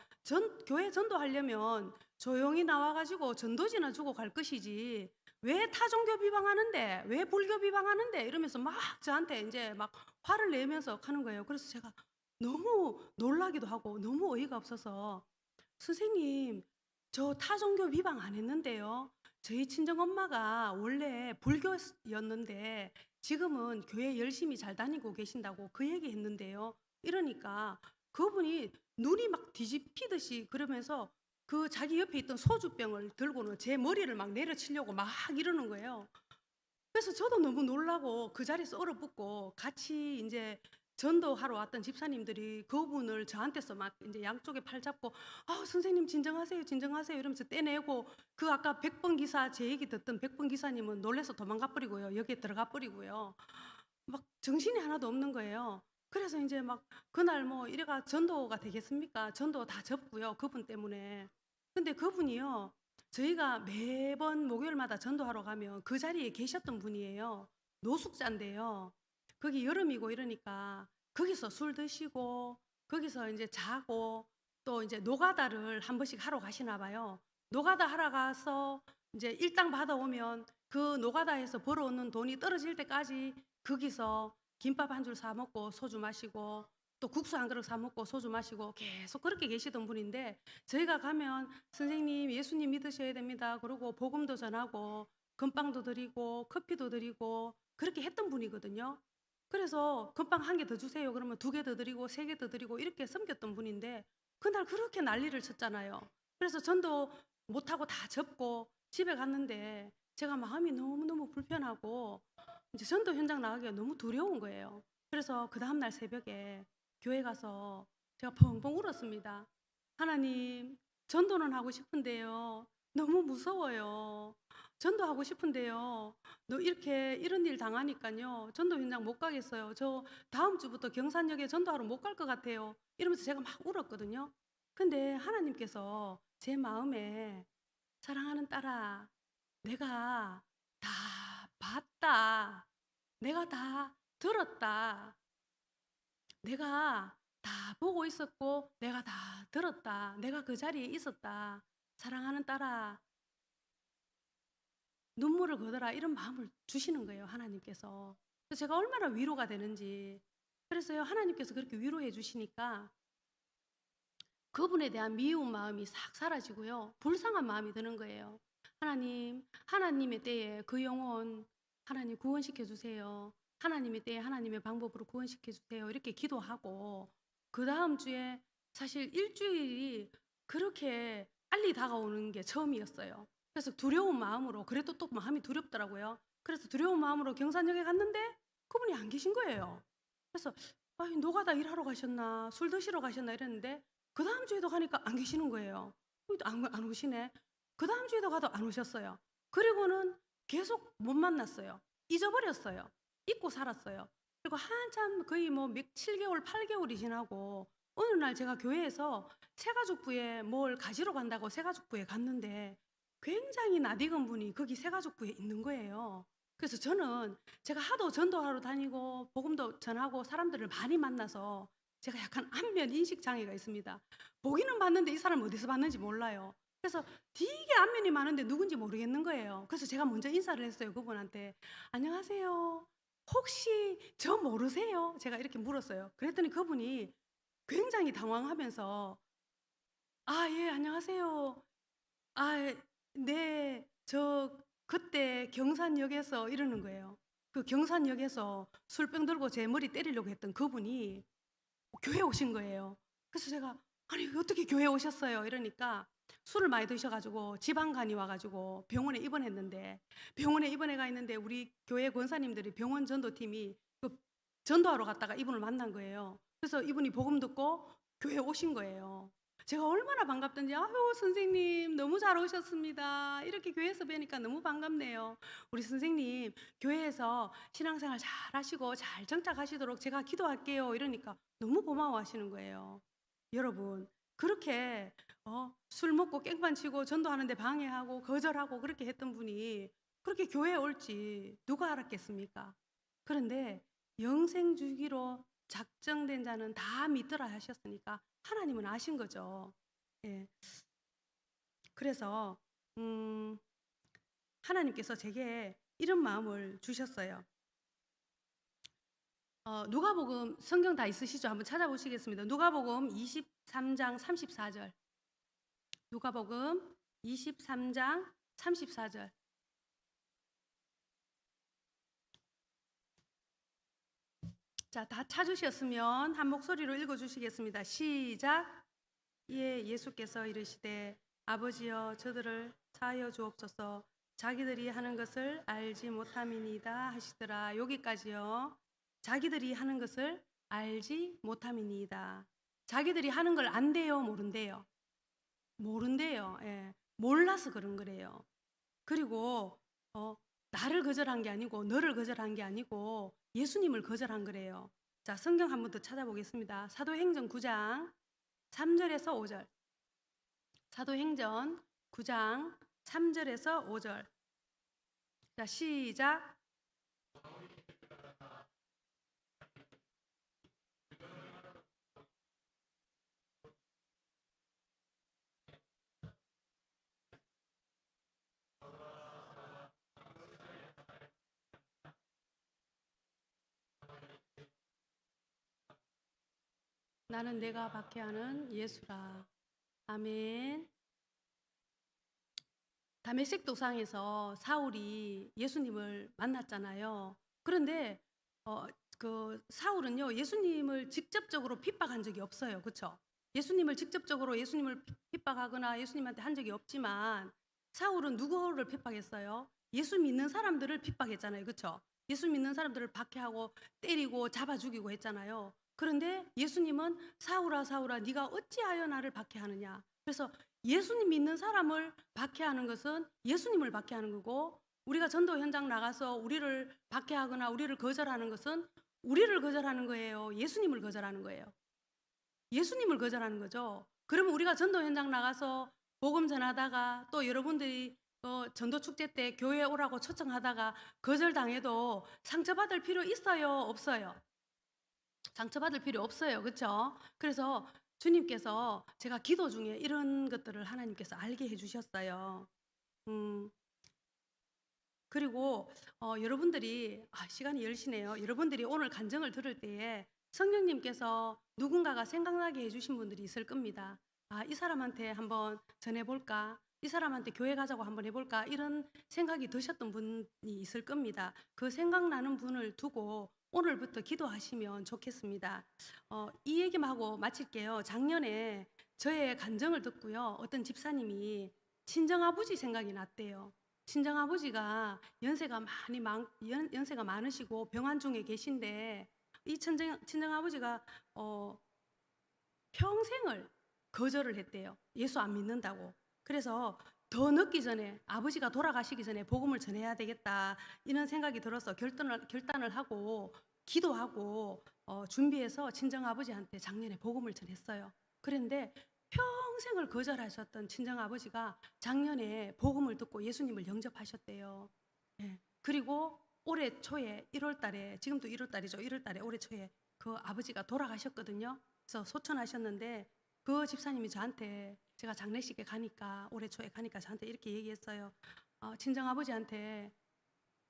교회 전도하려면 조용히 나와 가지고 전도지나 주고 갈 것이지 "왜 타종교 비방하는데? 왜 불교 비방하는데?" 이러면서 막 저한테 인제 막 화를 내면서 하는 거예요. 그래서 제가 너무 놀라기도 하고 너무 어이가 없어서 "선생님 저 타종교 비방 안 했는데요. 저희 친정엄마가 원래 불교였는데 지금은 교회 열심히 잘 다니고 계신다고 그 얘기했는데요." 이러니까 그분이 눈이 막 뒤집히듯이 그러면서 그 자기 옆에 있던 소주병을 들고는 제 머리를 막 내려치려고 막 이러는 거예요. 그래서 저도 너무 놀라고 그 자리에서 얼어붙고 같이 인제 전도하러 왔던 집사님들이 그분을 저한테서 막 인제 양쪽에 팔 잡고 선생님 진정하세요, 진정하세요." 이러면서 떼내고 아까 100번 기사 제 얘기 듣던 100번 기사님은 놀라서 도망가 버리고요. 역에 들어가 버리고요. 막 정신이 하나도 없는 거예요. 그래서 인제 막 그날 뭐 이래가 전도가 되겠습니까? 전도 다 접고요, 그분 때문에. 근데 그분이요. 저희가 매번 목요일마다 전도하러 가면 그 자리에 계셨던 분이에요. 노숙자인데요. 거기 여름이고 이러니까 거기서 술 드시고 거기서 인제 자고 또 인제 노가다를 한 번씩 하러 가시나 봐요. 노가다 하러 가서 인제 일당 받아오면 그 노가다에서 벌어오는 돈이 떨어질 때까지 거기서 김밥 한 줄 사 먹고 소주 마시고 또 국수 한 그릇 사 먹고 소주 마시고 계속 그렇게 계시던 분인데 저희가 가면 "선생님 예수님 믿으셔야 됩니다." 그러고 복음도 전하고 금빵도 드리고 커피도 드리고 그렇게 했던 분이거든요. 그래서 "금빵 한 개 더 주세요." 그러면 두 개 더 드리고 세 개 더 드리고 이렇게 섬겼던 분인데 그날 그렇게 난리를 쳤잖아요. 그래서 전도 못하고 다 접고 집에 갔는데 제가 마음이 너무너무 불편하고 이제 전도 현장 나가기가 너무 두려운 거예요. 그래서 그다음 날 새벽에 교회 가서 제가 펑펑 울었습니다. "하나님, 전도는 하고 싶은데요. 너무 무서워요. 전도하고 싶은데요. 너 이렇게 이런 일 당하니까요. 전도 현장 못 가겠어요. 저 다음 주부터 경산역에 전도하러 못 갈 것 같아요." 이러면서 제가 막 울었거든요. 근데 하나님께서 제 마음에 "사랑하는 딸아, 내가 다 봤다. 내가 다 들었다. 내가 다 보고 있었고 내가 다 들었다. 내가 그 자리에 있었다. 사랑하는 딸아, 눈물을 거둬라." 이런 마음을 주시는 거예요, 하나님께서. 그래서 제가 얼마나 위로가 되는지. 그래서요, 하나님께서 그렇게 위로해 주시니까 그분에 대한 미운 마음이 싹 사라지고요. 불쌍한 마음이 드는 거예요. 하나님, 하나님의 때에 그 영혼 하나님 구원시켜 주세요. 하나님의 때에 하나님의 방법으로 구원시켜 주세요. 이렇게 기도하고 그다음 주에 사실 일주일이 그렇게 빨리 다가오는 게 처음이었어요. 그래서 두려운 마음으로 그래도 또 마음이 두렵더라고요. 그래서 두려운 마음으로 경산역에 갔는데 그분이 안 계신 거예요. 그래서 아니 노가다 일하러 가셨나 술 드시러 가셨나 이랬는데 그다음 주에도 가니까 안 계시는 거예요. 안 오시네. 그다음 주에도 가도 안 오셨어요. 그리고는 계속 못 만났어요. 잊어버렸어요. 잊고 살았어요. 그리고 한참 거의 뭐 7개월, 8개월이 지나고 어느 날 제가 교회에서 새가족부에 뭘 가지러 간다고 새가족부에 갔는데 굉장히 낯익은 분이 거기 새가족부에 있는 거예요. 그래서 저는 제가 하도 전도하러 다니고 복음도 전하고 사람들을 많이 만나서 제가 약간 안면 인식 장애가 있습니다. 보기는 봤는데 이 사람 어디서 봤는지 몰라요. 그래서 되게 안면이 많은데 누군지 모르겠는 거예요. 그래서 제가 먼저 인사를 했어요, 그분한테. "안녕하세요. 혹시 저 모르세요?" 제가 이렇게 물었어요. 그랬더니 그분이 굉장히 당황하면서 "아 예 안녕하세요. 아 네. 저 그때 경산역에서" 이러는 거예요. 그 경산역에서 술병 들고 제 머리 때리려고 했던 그분이 교회에 오신 거예요. 그래서 제가 "아니 어떻게 교회에 오셨어요?" 이러니까 술을 많이 드셔 가지고 지방간이 와 가지고 병원에 입원했는데 병원에 입원해 가 있는데 우리 교회 권사님들이 병원 전도팀이 그 전도하러 갔다가 이분을 만난 거예요. 그래서 이분이 복음 듣고 교회에 오신 거예요. 제가 얼마나 반갑던지 "아유 선생님 너무 잘 오셨습니다. 이렇게 교회에서 뵈니까 너무 반갑네요. 우리 선생님 교회에서 신앙생활 잘하시고 잘 정착하시도록 제가 기도할게요." 이러니까 너무 고마워하시는 거예요. 여러분 그렇게 술 먹고 깽판 치고 전도하는데 방해하고 거절하고 그렇게 했던 분이 그렇게 교회에 올지 누가 알았겠습니까? 그런데 영생 주기로 작정된 자는 다 믿더라 하셨으니까 하나님은 아신 거죠. 예. 그래서 음 하나님께서 제게 이런 마음을 주셨어요. 누가복음 성경 다 있으시죠? 한번 찾아보시겠습니다. 누가복음 23장 34절. 누가복음 23장 34절. 자, 다 찾으셨으면 한 목소리로 읽어 주시겠습니다. 시작. 이에 예수께서 이르시되 아버지여 저들을 사하여 주옵소서 자기들이 하는 것을 알지 못함이니이다 하시더라. 여기까지요. 자기들이 하는 것을 알지 못함이니이다. 자기들이 하는 걸 안돼요, 모른대요? 모른대요. 예. 몰라서 그런 거래요. 그리고 나를 거절한 게 아니고 너를 거절한 게 아니고 예수님을 거절한 거래요. 자, 성경 한 번 더 찾아보겠습니다. 사도행전 9장 3절에서 5절. 사도행전 9장 3절에서 5절. 자, 시작. 나는 내가 박해하는 예수라. 아멘. 다메섹 도상에서 사울이 예수님을 만났잖아요. 그런데 그 사울은요, 예수님을 직접적으로 핍박한 적이 없어요. 그렇죠? 예수님을 직접적으로 예수님을 핍박하거나 예수님한테 한 적이 없지만 사울은 누구를 핍박했어요? 예수 믿는 사람들을 핍박했잖아요. 그렇죠? 예수 믿는 사람들을 박해하고 때리고 잡아 죽이고 했잖아요. 그런데 예수님은 사울아 사울아 네가 어찌하여 나를 박해하느냐. 그래서 예수님 믿는 사람을 박해하는 것은 예수님을 박해하는 거고, 우리가 전도 현장 나가서 우리를 박해하거나 우리를 거절하는 것은 우리를 거절하는 거예요. 예수님을 거절하는 거예요. 예수님을 거절하는 거죠. 그러면 우리가 전도 현장 나가서 복음 전하다가 또 여러분들이 전도 축제 때 교회 오라고 초청하다가 거절당해도 상처받을 필요 있어요? 없어요? 상처받을 필요 없어요. 그렇죠? 그래서 주님께서 제가 기도 중에 이런 것들을 하나님께서 알게 해주셨어요. 음, 그리고 여러분들이 시간이 10시네요. 여러분들이 오늘 간증을 들을 때에 성령님께서 누군가가 생각나게 해주신 분들이 있을 겁니다. 이 사람한테 한번 전해볼까? 이 사람한테 교회 가자고 한번 해볼까? 이런 생각이 드셨던 분이 있을 겁니다. 그 생각나는 분을 두고 오늘부터 기도하시면 좋겠습니다. 이 얘기만 하고 마칠게요. 작년에 저의 간증을 듣고요, 어떤 집사님이 친정아버지 생각이 났대요. 친정아버지가 연세가 많으시고 병환 중에 계신데, 이 친정아버지가 평생을 거절을 했대요. 예수 안 믿는다고. 그래서 더 늦기 전에, 아버지가 돌아가시기 전에 복음을 전해야 되겠다 이런 생각이 들어서 결단을 하고 기도하고 준비해서 친정아버지한테 작년에 복음을 전했어요. 그런데 평생을 거절하셨던 친정아버지가 작년에 복음을 듣고 예수님을 영접하셨대요. 예. 그리고 올해 초에 1월 달에, 지금도 1월 달이죠. 1월 달에 올해 초에 그 아버지가 돌아가셨거든요. 그래서 소천하셨는데 그 집사님이 저한테, 제가 장례식에 가니까, 올해 초에 가니까 저한테 이렇게 얘기했어요. 친정아버지한테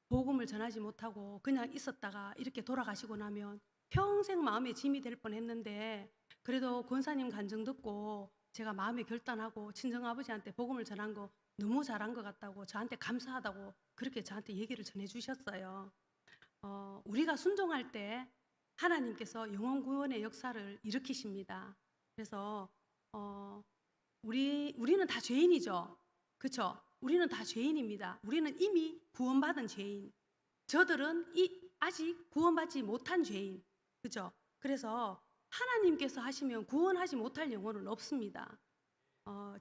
복음을 전하지 못하고 그냥 있었다가 이렇게 돌아가시고 나면 평생 마음에 짐이 될 뻔했는데, 그래도 권사님 간증 듣고 제가 마음에 결단하고 친정아버지한테 복음을 전한 거 너무 잘한 것 같다고, 저한테 감사하다고 그렇게 저한테 얘기를 전해주셨어요. 우리가 순종할 때 하나님께서 영혼 구원의 역사를 일으키십니다. 그래서 우리는 다 죄인이죠. 그렇죠? 우리는 다 죄인입니다. 우리는 이미 구원받은 죄인. 저들은 아직 구원받지 못한 죄인. 그렇죠? 그래서 하나님께서 하시면 구원하지 못할 영혼은 없습니다.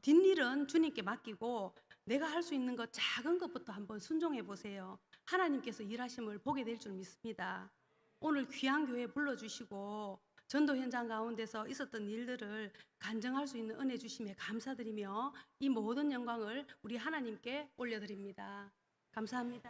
뒷일은 주님께 맡기고 내가 할 수 있는 것, 작은 것부터 한번 순종해 보세요. 하나님께서 일하심을 보게 될 줄 믿습니다. 오늘 귀한 교회 불러주시고 전도 현장 가운데서 있었던 일들을 간증할 수 있는 은혜 주심에 감사드리며 이 모든 영광을 우리 하나님께 올려드립니다. 감사합니다.